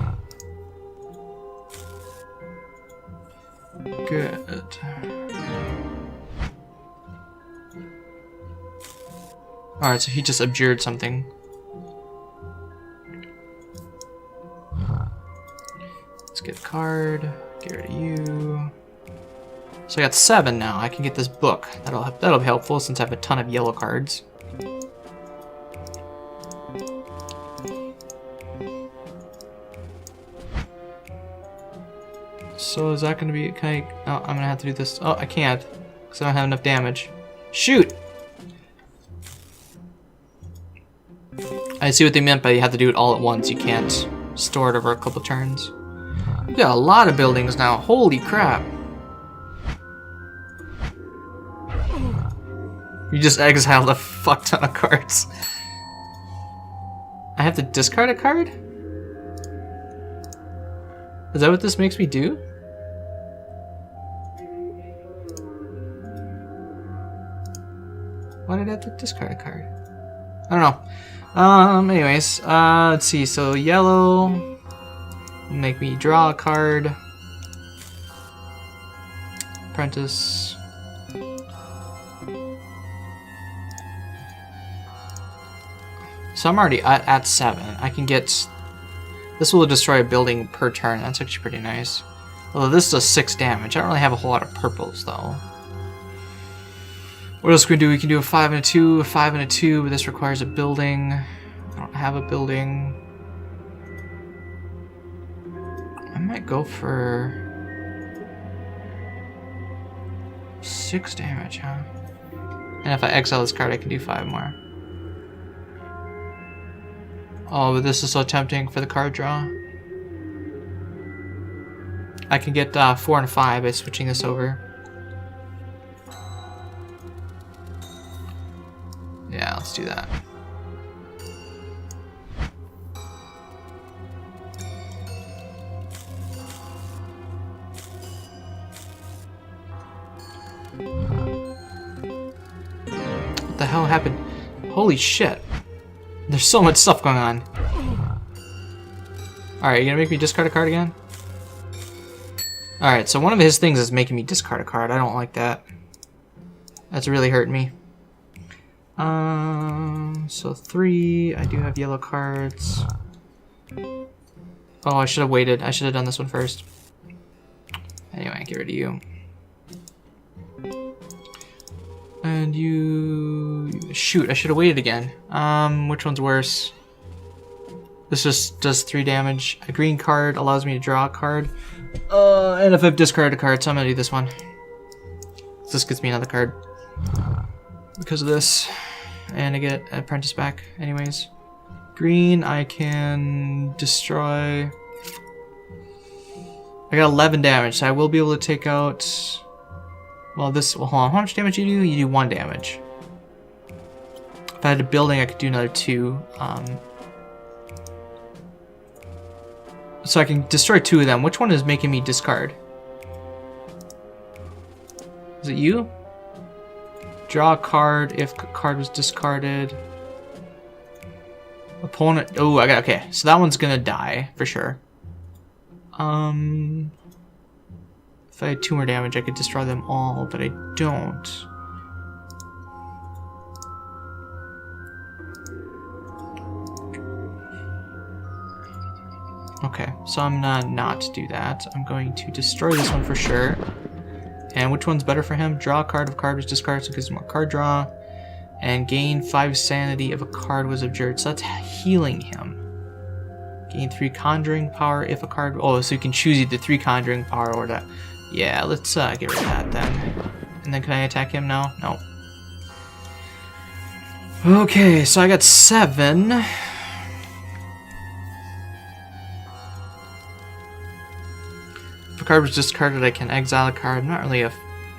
Good. Alright, so he just abjured something. Let's get a card. Get rid of you. So I got 7 now. I can get this book. That'll be helpful since I have a ton of yellow cards. So is that going to be... oh, I'm going to have to do this. Oh, I can't. Because I don't have enough damage. Shoot! I see what they meant by you have to do it all at once. You can't store it over a couple turns. We got a lot of buildings now. Holy crap. You just exiled a fuck ton of cards. I have to discard a card? Is that what this makes me do? Why did I have to discard a card? I don't know. Anyways, let's see. So yellow, make me draw a card. Apprentice. So I'm already at 7. I can get... This will destroy a building per turn. That's actually pretty nice. Although this does 6 damage. I don't really have a whole lot of purples, though. What else can we do? We can do a 5 and a 2, a 5 and a 2, but this requires a building. I don't have a building. I might go for 6 damage, huh? And if I exile this card, I can do 5 more. Oh, but this is so tempting for the card draw. I can get 4 and 5 by switching this over. Yeah, let's do that. What the hell happened? Holy shit. There's so much stuff going on. Alright, you gonna make me discard a card again? Alright, so one of his things is making me discard a card. I don't like that. That's really hurting me. So 3. I do have yellow cards. Oh, I should have waited. I should have done this one first. Anyway, get rid of you. And you... Shoot, I should have waited again. Which one's worse? This just does 3 damage. A green card allows me to draw a card. And if I've discarded a card, so I'm gonna do this one. This gets me another card. Because of this. And I get Apprentice back anyways. Green, I can destroy... I got 11 damage, so I will be able to take out... Well, this... Well, hold on. How much damage do you do? You do 1 damage. If I had a building, I could do another 2. So I can destroy 2 of them. Which one is making me discard? Is it you? Draw a card if a card was discarded. Opponent... Oh, I got... Okay, so that one's gonna die, for sure. If I had 2 more damage, I could destroy them all, but I don't. Okay, so I'm gonna not do that. I'm going to destroy this one for sure. And which one's better for him? Draw a card if a card was discarded, so it gives him more card draw. And gain 5 sanity if a card was abjured. So that's healing him. Gain 3 conjuring power if a card... Oh, so you can choose either 3 conjuring power or that. Yeah, let's get rid of that then. And then can I attack him now? No. Okay, so I got 7. If a card was discarded, I can exile a card. I'm not really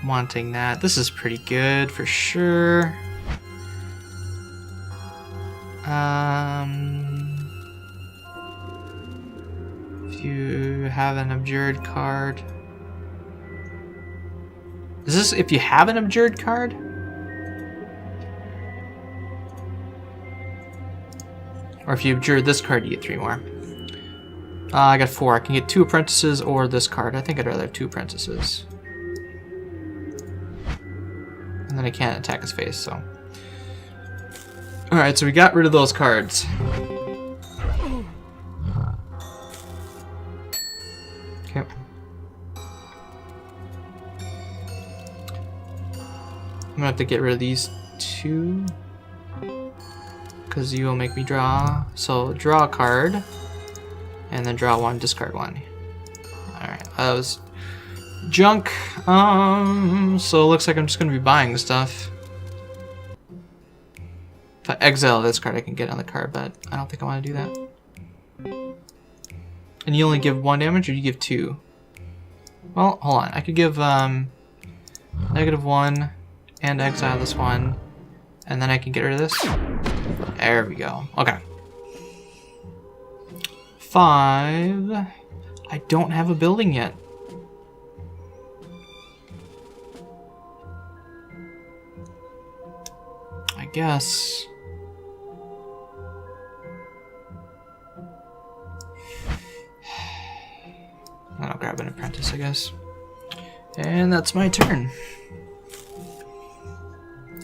wanting that. This is pretty good for sure. If you have an abjured card? Is this if you have an abjured card? Or if you abjure this card, you get 3 more. I got 4. I can get 2 apprentices or this card. I think I'd rather have 2 apprentices. And then I can't attack his face, so. Alright, so we got rid of those cards. Okay. I'm gonna have to get rid of these 2. Because you will make me draw. So draw a card. And then draw 1, discard 1. Alright, that was junk. So it looks like I'm just gonna be buying stuff. If I exile this card, I can get on the card, but I don't think I want to do that. And you only give 1 damage, or you give 2? Well, hold on. I could give -1 and exile this one, and then I can get rid of this. There we go. Okay. 5. I don't have a building yet. I guess. Then I'll grab an apprentice, I guess. And that's my turn.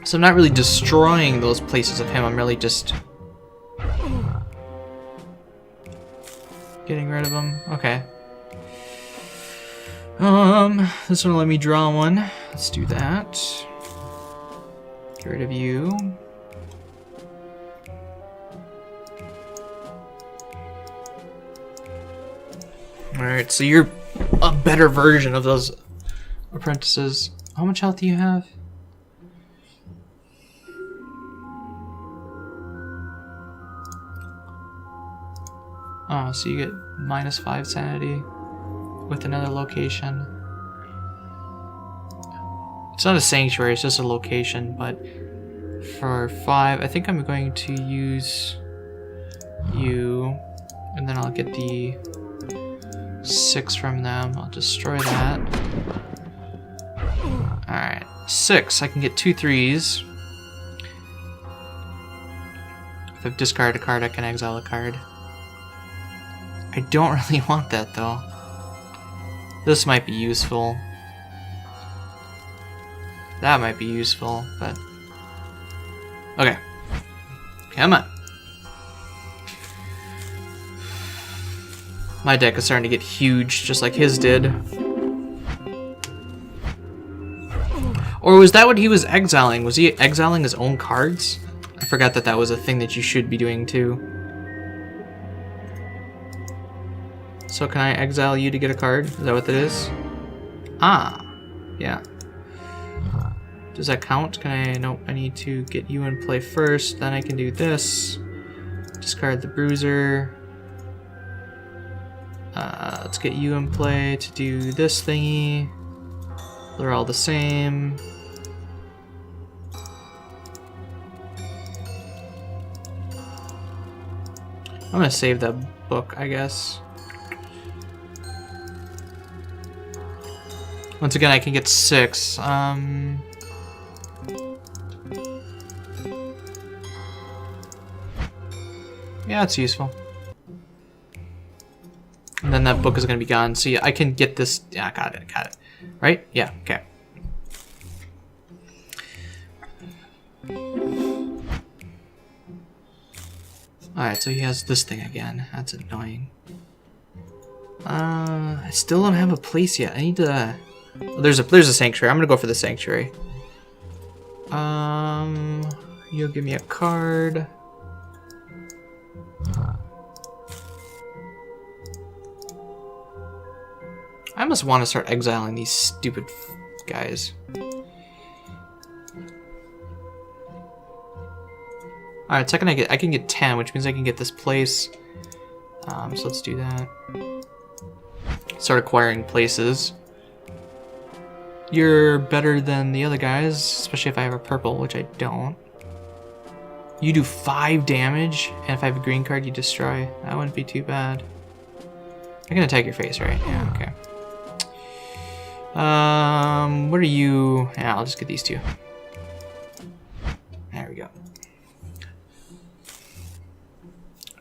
So I'm not really destroying those places of him, I'm really just getting rid of them. Okay. This one will let me draw 1. Let's do that. Get rid of you. Alright, so you're a better version of those apprentices. How much health do you have? Oh, so you get -5 sanity with another location. It's not a sanctuary, it's just a location, but for 5, I think I'm going to use you, and then I'll get the 6 from them. I'll destroy that. Alright, 6. I can get 2 3s. If I've discarded a card, I can exile a card. I don't really want that, though. This might be useful. That might be useful, but... Okay. Come on. My deck is starting to get huge, just like his did. Or was that what he was exiling? Was he exiling his own cards? I forgot that that was a thing that you should be doing, too. So can I exile you to get a card? Is that what that is? Ah, yeah. Does that count? Can I? Nope, I need to get you in play first, then I can do this. Discard the bruiser. Let's get you in play to do this thingy. They're all the same. I'm gonna save that book, I guess. Once again, I can get 6. Yeah, it's useful. And then that book is going to be gone. So yeah, I can get this. Yeah, got it. Right? Yeah, okay. Alright, so he has this thing again. That's annoying. I still don't have a place yet. I need to... There's a sanctuary. I'm gonna go for the sanctuary. You'll give me a card. I must want to start exiling these stupid guys. Alright, second I can get 10, which means I can get this place. So let's do that. Start acquiring places. You're better than the other guys, especially if I have a purple, which I don't. You do 5 damage, and if I have a green card, you destroy. That wouldn't be too bad. I can attack your face, right? Yeah, okay. What are you? Yeah, I'll just get these two. There we go.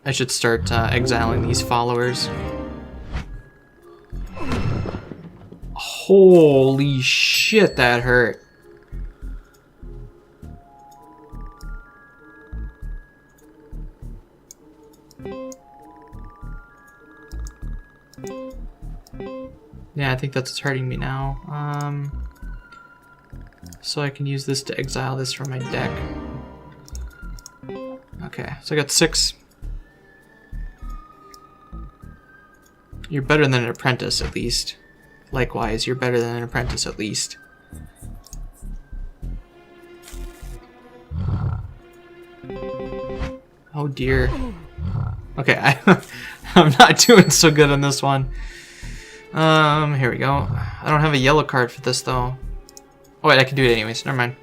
I should start exiling these followers. Holy shit, that hurt. Yeah, I think that's what's hurting me now. So I can use this to exile this from my deck. Okay, so I got 6. You're better than an apprentice, at least. Likewise, you're better than an apprentice, at least. Oh dear. Okay, I'm not doing so good on this one. Here we go. I don't have a yellow card for this, though. Oh wait, I can do it anyways. Never mind.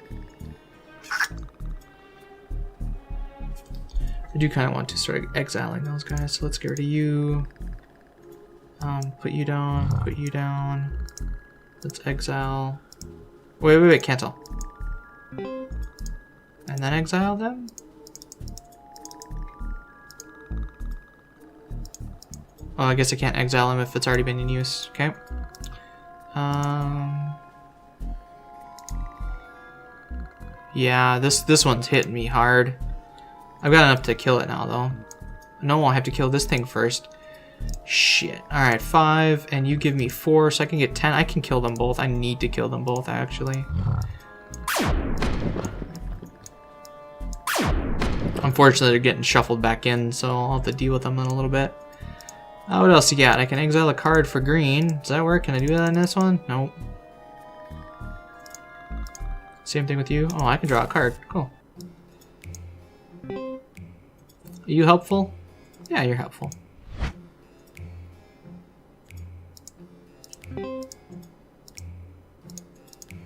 I do kind of want to start exiling those guys, so let's get rid of you. Put you down, put you down. Let's exile. Wait, cancel. And then exile them? Oh, I guess I can't exile him if it's already been in use. Okay. Yeah, this one's hitting me hard. I've got enough to kill it now, though. No, I'll have to kill this thing first. Shit. Alright, 5, and you give me 4, so I can get 10. I can kill them both. I need to kill them both, actually. Unfortunately, they're getting shuffled back in, so I'll have to deal with them in a little bit. What else you got? I can exile a card for green. Does that work? Can I do that in this one? Nope. Same thing with you. Oh, I can draw a card. Cool. Are you helpful? Yeah, you're helpful.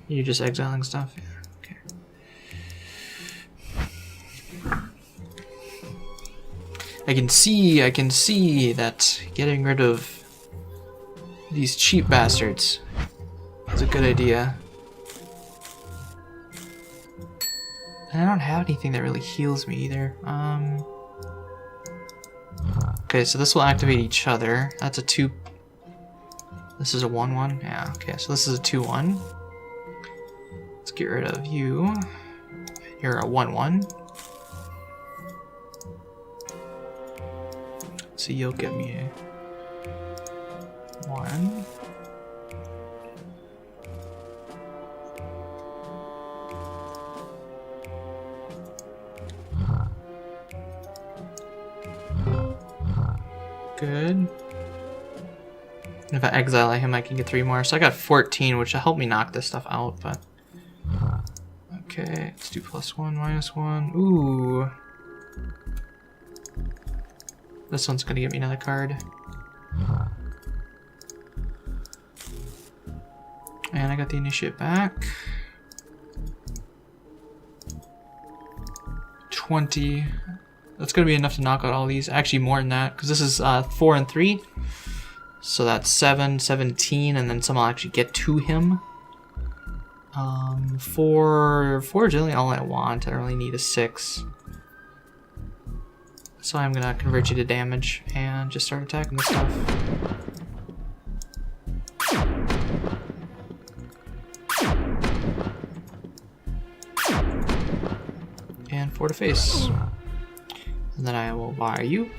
You're just exiling stuff? Yeah, okay. I can see that getting rid of these cheap bastards is a good idea. And I don't have anything that really heals me either. Okay, so this will activate each other. That's a 2. This is a 1/1. Yeah, okay, so this is a 2/1. Let's get rid of you. You're a 1/1. So you'll give me a 1. Good. And if I exile him, I can get 3 more. So I got 14, which will help me knock this stuff out, but... Okay, let's do +1, -1. Ooh. This one's gonna give me another card. And I got the initiate back. 20. That's gonna be enough to knock out all these. Actually, more than that, because this is 4 and 3. So that's 7, 17, and then some will actually get to him. 4 is really all I want. I don't really need a 6. So I'm gonna convert you to damage and just start attacking this stuff. And 4 to face. And then I will buy you.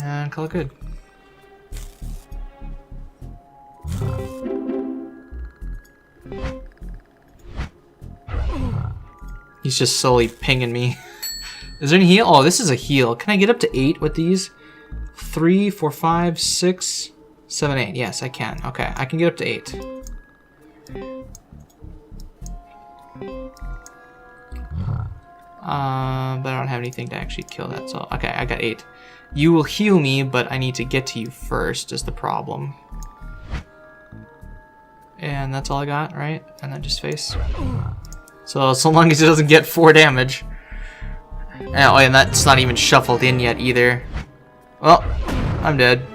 And call it good. He's just slowly pinging me. Is there any heal? Oh, this is a heal. Can I get up to 8 with these? 3, 4, 5, 6, 7, 8. Yes, I can. Okay, I can get up to 8. But I don't have anything to actually kill that, so... Okay, I got 8. You will heal me, but I need to get to you first, is the problem. And that's all I got, right? And then just face. So long as it doesn't get 4 damage. Oh, and that's not even shuffled in yet either. Well, I'm dead.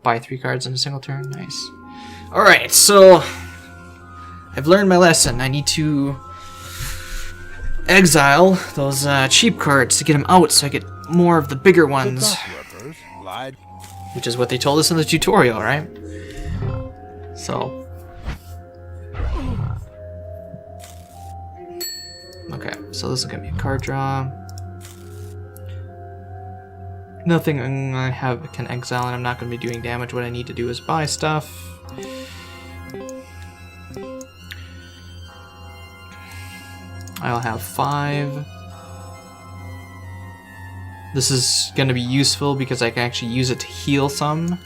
Buy 3 cards in a single turn. Nice. Alright, so I've learned my lesson. I need to exile those cheap cards to get them out so I get more of the bigger ones. Which is what they told us in the tutorial, right? So. Okay, so this is going to be a card draw. Nothing I have can exile, and I'm not going to be doing damage. What I need to do is buy stuff. I'll have 5. This is going to be useful because I can actually use it to heal some.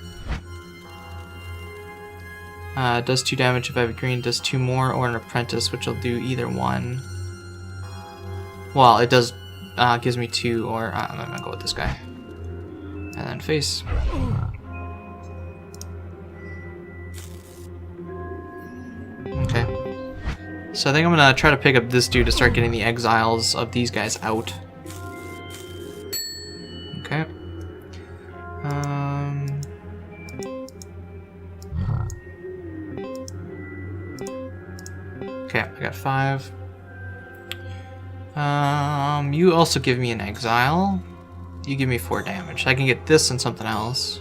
It does 2 damage if I have a green, does 2 more, or an apprentice, which will do either one. Well, it does, gives me 2, or I'm going to go with this guy. And then face. Okay. So I think I'm going to try to pick up this dude to start getting the exiles of these guys out. Okay. Okay, I got 5. You also give me an exile. You give me 4 damage. I can get this and something else.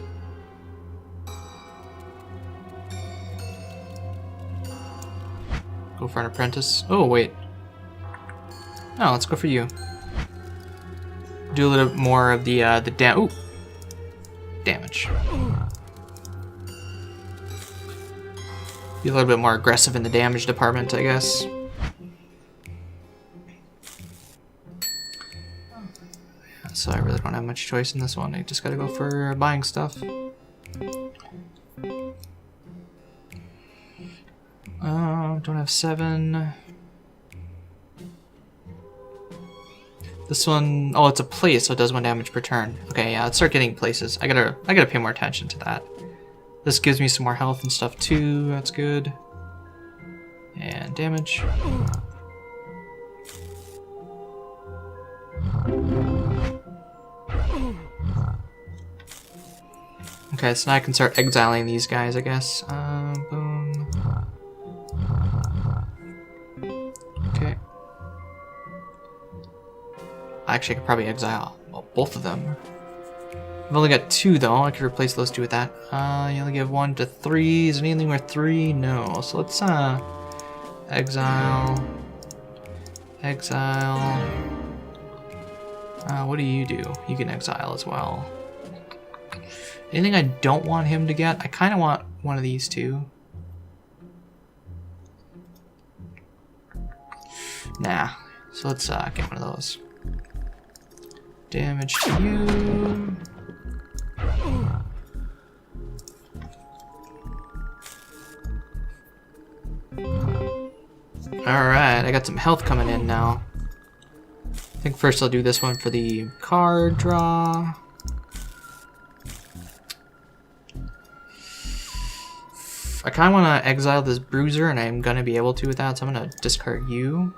Go for an apprentice. Oh, wait. No, let's go for you. Do a little bit more of the damage. Be a little bit more aggressive in the damage department, I guess. So I really don't have much choice in this one. I just gotta go for buying stuff. Don't have 7. This one, oh, it's a place, so it does 1 damage per turn. Okay, yeah, let's start getting places. I gotta pay more attention to that. This gives me some more health and stuff too. That's good. And damage. Okay, so now I can start exiling these guys, I guess. Boom. Okay. Actually, I could probably exile both of them. I've only got 2 though. I could replace those 2 with that. You only give 1 to 3. Is anything worth 3? No. So let's exile. Exile. What do? You can exile as well. Anything I don't want him to get? I kind of want one of these 2. Nah. So let's get one of those. Damage to you. Alright, I got some health coming in now. I think first I'll do this one for the card draw. I kind of want to exile this bruiser, and I'm going to be able to with that, so I'm going to discard you,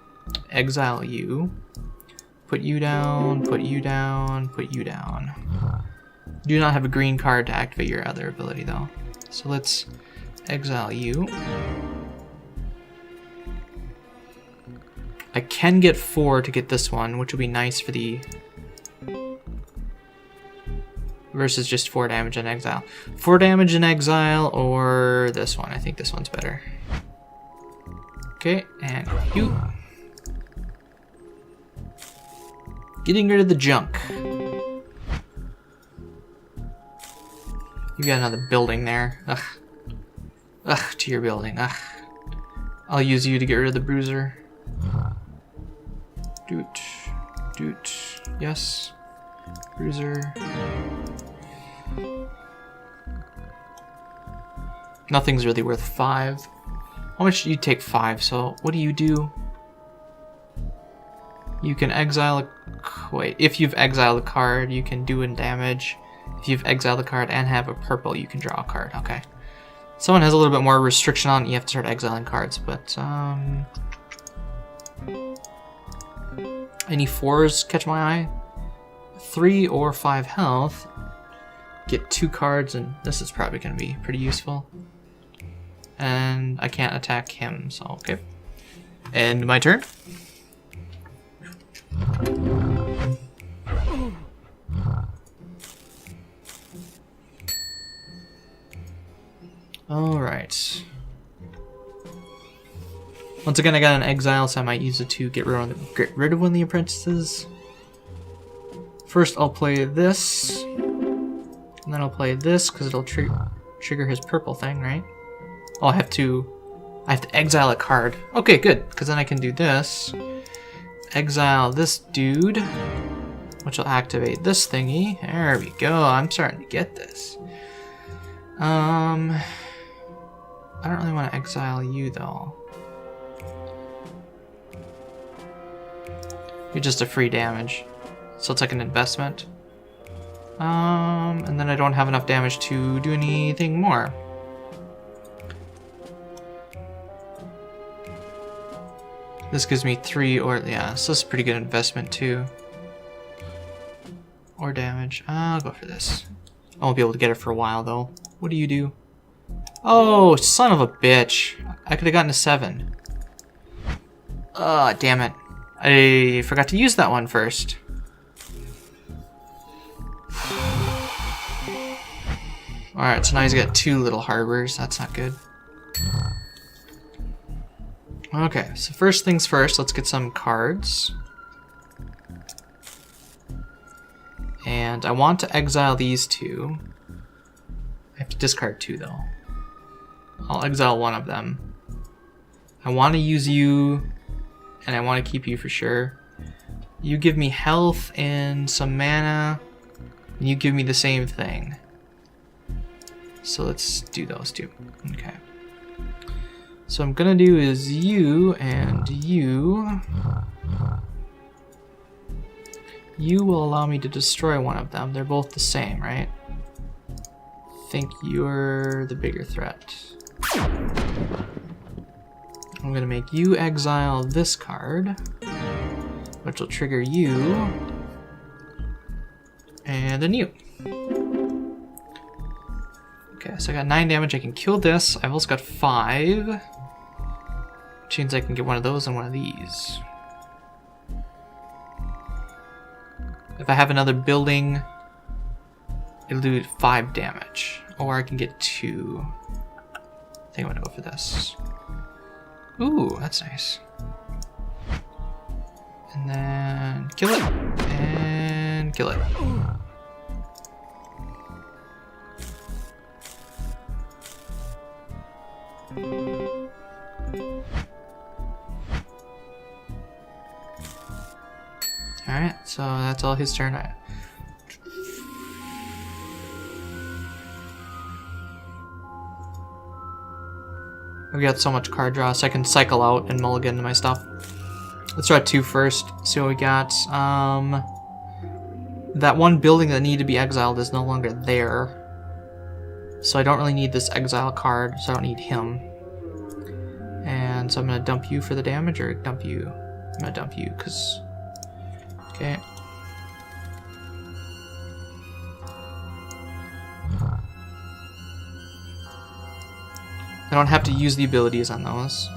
exile you, put you down, put you down, put you down. Do not have a green card to activate your other ability though. So let's exile you. I can get 4 to get this one, which would be nice for the... versus just 4 damage in exile. 4 damage in exile or this one. I think this one's better. Okay, and you. Getting rid of the junk. You got another building there. Ugh. Ugh, to your building. Ugh. I'll use you to get rid of the bruiser. Doot. Doot. Yes. Bruiser. Nothing's really worth 5. How much do you take? 5, so what do? You can exile a... wait, if you've exiled a card, you can do in damage. If you've exiled a card and have a purple, you can draw a card. Okay. Someone has a little bit more restriction on it. You have to start exiling cards, but Any 4s catch my eye? 3 or 5 health. Get 2 cards, and this is probably going to be pretty useful. And I can't attack him, so okay. End my turn. Alright. Once again, I got an exile, so I might use it to get rid of one of the apprentices. First, I'll play this. And then I'll play this, because it'll trigger his purple thing, right? Oh, I have to exile a card. Okay, good, because then I can do this. Exile this dude, which will activate this thingy. There we go, I'm starting to get this. I don't really want to exile you, though. You're just a free damage. So it's like an investment. And then I don't have enough damage to do anything more. This gives me 3 or, yeah, so this is a pretty good investment too. Or damage. I'll go for this. I won't be able to get it for a while though. What do you do? Oh, son of a bitch. I could have gotten a 7. Damn it. I forgot to use that one first. Alright, so now he's got 2 little harbors. That's not good. Okay, so first things first, let's get some cards. And I want to exile these 2. I have to discard 2 though. I'll exile one of them. I want to use you, and I want to keep you for sure. You give me health and some mana, and you give me the same thing. So let's do those 2. Okay. So what I'm gonna do is you and you. You will allow me to destroy one of them. They're both the same, right? I think you're the bigger threat. I'm gonna make you exile this card, which will trigger you, and then you. Okay, so I got 9 damage. I can kill this. I've also got 5, which means I can get one of those and one of these. If I have another building, it'll do 5 damage, or I can get 2. I think I'm gonna go for this. Ooh, that's nice. And then kill it, and kill it. Alright, so that's all his turn. We got so much card draw, so I can cycle out and mulligan my stuff. Let's draw 2 first, see what we got. That one building that needed to be exiled is no longer there. So I don't really need this exile card, so I don't need him. And so I'm gonna dump you for the damage, or dump you? I'm gonna dump you, because... Okay. I don't have to use the abilities on those.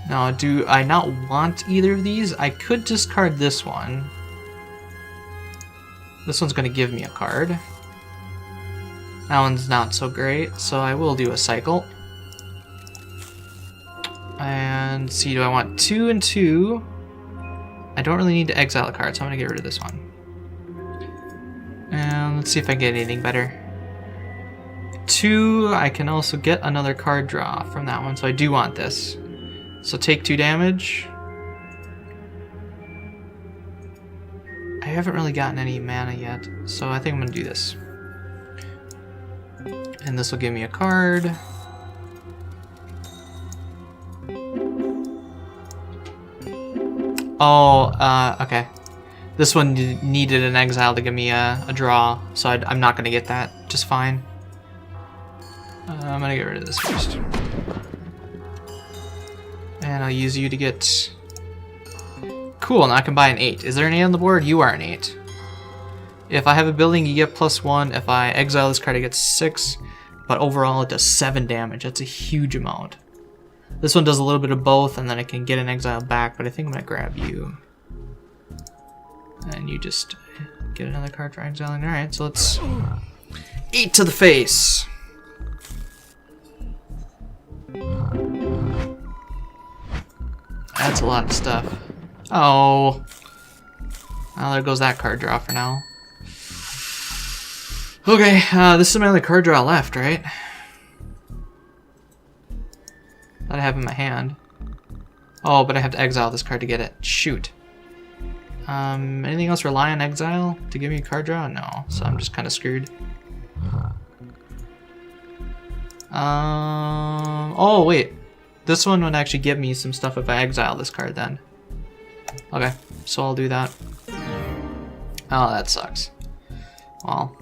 Now, do I not want either of these? I could discard this one. This one's going to give me a card. That one's not so great, so I will do a cycle. And see, do I want 2 and 2? I don't really need to exile a card, so I'm going to get rid of this one. And let's see if I get anything better. 2, I can also get another card draw from that one, so I do want this. So take 2 damage. I haven't really gotten any mana yet, so I think I'm going to do this. And this will give me a card. Oh, okay. This one needed an exile to give me a draw, so I'm not going to get that just fine. I'm going to get rid of this first. And I'll use you to get... Cool, now I can buy an 8. Is there an 8 on the board? You are an 8. If I have a building, you get +1. If I exile this card, I get 6. But overall, it does 7 damage. That's a huge amount. This one does a little bit of both, and then I can get an exile back, but I think I'm going to grab you. And you just get another card for exiling. Alright, so let's... 8 to the face! That's a lot of stuff. Oh. Well, there goes that card draw for now. Okay, this is my only card draw left, right? That I have in my hand. Oh, but I have to exile this card to get it. Shoot. Anything else rely on exile to give me a card draw? No, so I'm just kind of screwed. Oh, wait. This one would actually give me some stuff if I exile this card then. Okay, so I'll do that. Oh, that sucks. Well,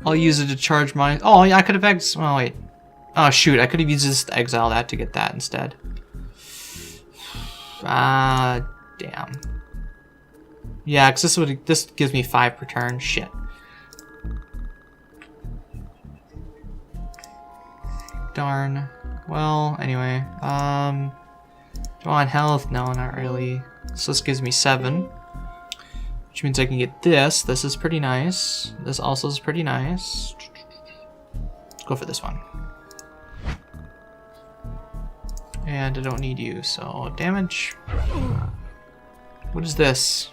I'll use it to charge my... Oh, yeah, I could have oh, wait. Oh, shoot, I could have used this to exile that to get that instead. Damn. Yeah, because this gives me 5 per turn. Shit. Darn. Well, anyway. Draw on health? No, not really. So this gives me 7. Which means I can get this. This is pretty nice. This also is pretty nice. Let's go for this one. And I don't need you, so damage. What is this?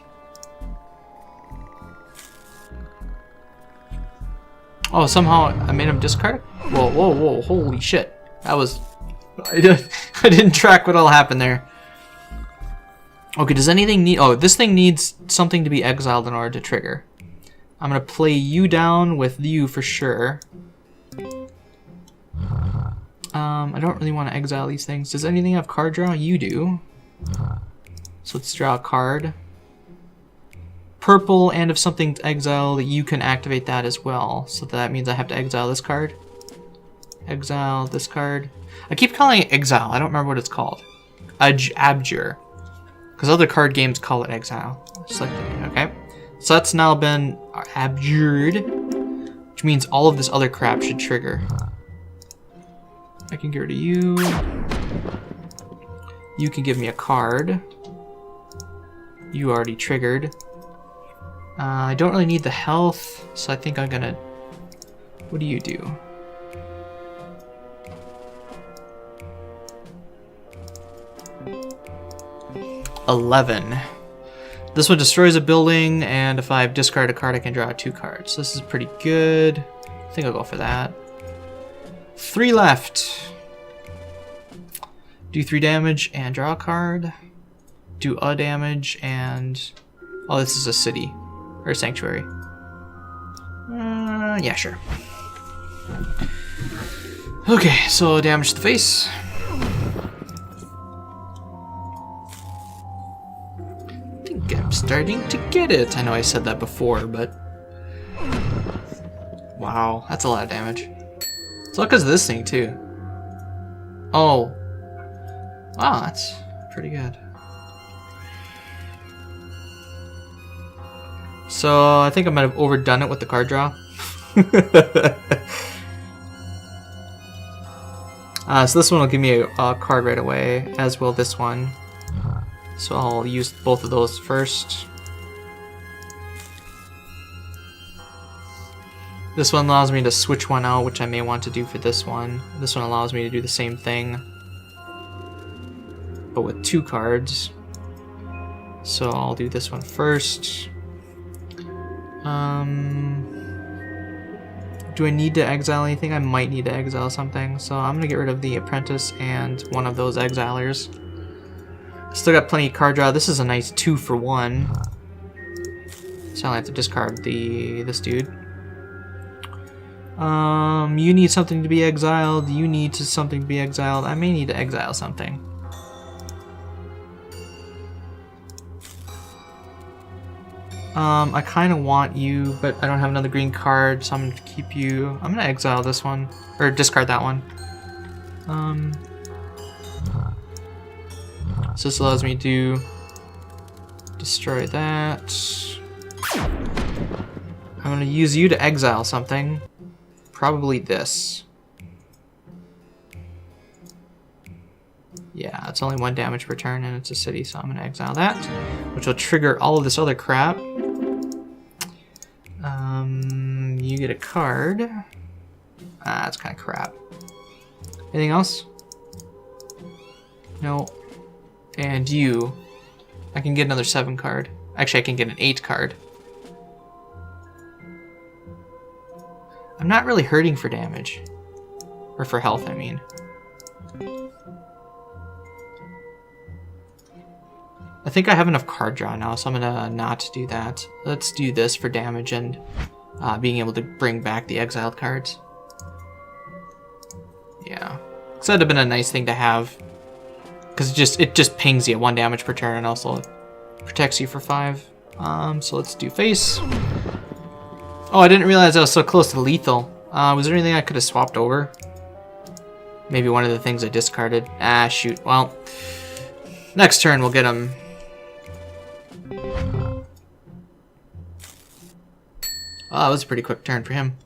Oh, somehow I made him discard? Whoa, whoa, whoa, holy shit. That was... I didn't track what all happened there. Okay, does anything need... Oh, this thing needs something to be exiled in order to trigger. I'm gonna play you down with you for sure. I don't really want to exile these things. Does anything have card draw? You do. So let's draw a card. Purple, and if something's exiled, you can activate that as well. So that means I have to exile this card. Exile this card. I keep calling it exile. I don't remember what it's called. Abjure. Because other card games call it exile. Select it. Okay. So that's now been abjured, which means all of this other crap should trigger. I can get rid of you. You can give me a card. You already triggered. I don't really need the health, so I think I'm gonna... What do you do? $11. This one destroys a building, and if I discard a card, I can draw 2 cards. This is pretty good. I think I'll go for that. 3 left. Do 3 damage and draw a card. Do a damage and... Oh, this is a city. Or a sanctuary. Yeah, sure. Okay, so damage to the face. I think I'm starting to get it. I know I said that before, but... Wow, that's a lot of damage. It's all because of this thing, too. Oh. Wow, that's pretty good. So, I think I might have overdone it with the card draw. So this one will give me a card right away, as will this one. So I'll use both of those first. This one allows me to switch one out, which I may want to do for this one. This one allows me to do the same thing, but with 2 cards. So I'll do this one first. Do I need to exile anything? I might need to exile something, so I'm gonna get rid of the apprentice and one of those exilers. Still got plenty of card draw. This is a nice 2 for 1. So I only have to discard this dude. You need something to be exiled. You need something to be exiled. I may need to exile something. I kind of want you, but I don't have another green card, so I'm going to keep you. I'm going to exile this one, or discard that one. So this allows me to destroy that. I'm gonna use you to exile something. Probably this. Yeah, it's only 1 damage per turn and it's a city, so I'm gonna exile that, which will trigger all of this other crap. You get a card. Ah, that's kind of crap. Anything else? No. And you. I can get another 7 card. Actually, I can get an 8 card. I'm not really hurting for damage. Or for health, I mean. I think I have enough card draw now, so I'm gonna not do that. Let's do this for damage and being able to bring back the exiled cards. Yeah. So that'd have been a nice thing to have. Because it just pings you at 1 damage per turn and also protects you for 5. So let's do face. Oh, I didn't realize I was so close to lethal. Was there anything I could have swapped over? Maybe one of the things I discarded. Ah, shoot. Well, next turn we'll get him. Oh, that was a pretty quick turn for him.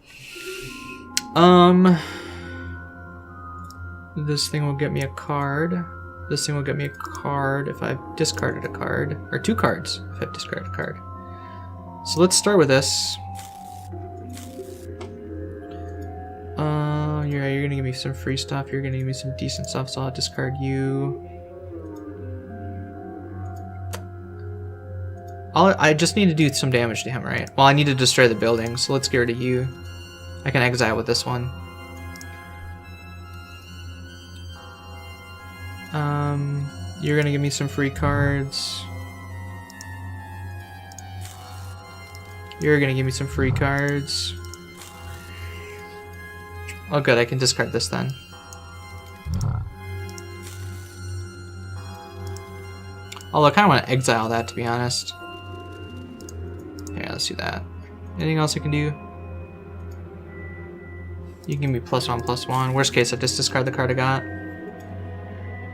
This thing will get me a card. This thing will get me a card if I've discarded a card. Or 2 cards if I've discarded a card. So let's start with this. You're gonna give me some free stuff. You're gonna give me some decent stuff, so I'll discard you. I just need to do some damage to him, right? Well, I need to destroy the building, so let's get rid of you. I can exile with this one. You're gonna give me some free cards. You're gonna give me some free cards. Oh good, I can discard this then. Although I kind of want to exile that, to be honest. Yeah, let's do that. Anything else I can do? You can give me +1/+1. Worst case, I just discard the card I got.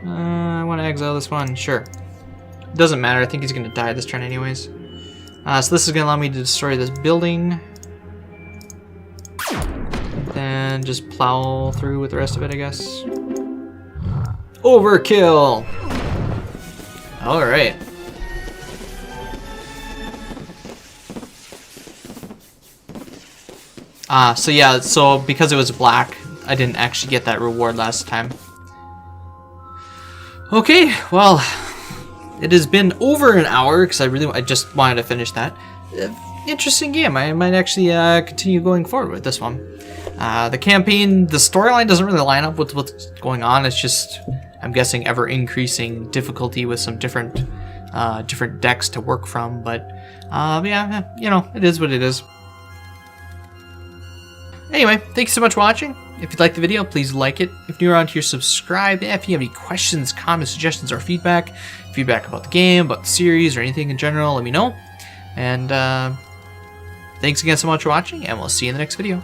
I want to exile this one. Sure. Doesn't matter. I think he's going to die this turn anyways. So this is going to allow me to destroy this building. Then just plow through with the rest of it, I guess. Overkill! Alright. So yeah, so because it was black, I didn't actually get that reward last time. Okay, well, it has been over an hour because I just wanted to finish that. Interesting game. I might actually continue going forward with this one. The campaign, the storyline doesn't really line up with what's going on. It's just, I'm guessing, ever increasing difficulty with some different decks to work from. But yeah, you know, it is what it is. Anyway, thank you so much for watching. If you liked the video, please like it. If you're around here, subscribe. If you have any questions, comments, suggestions, or feedback about the game, about the series, or anything in general, let me know. And thanks again so much for watching, and we'll see you in the next video.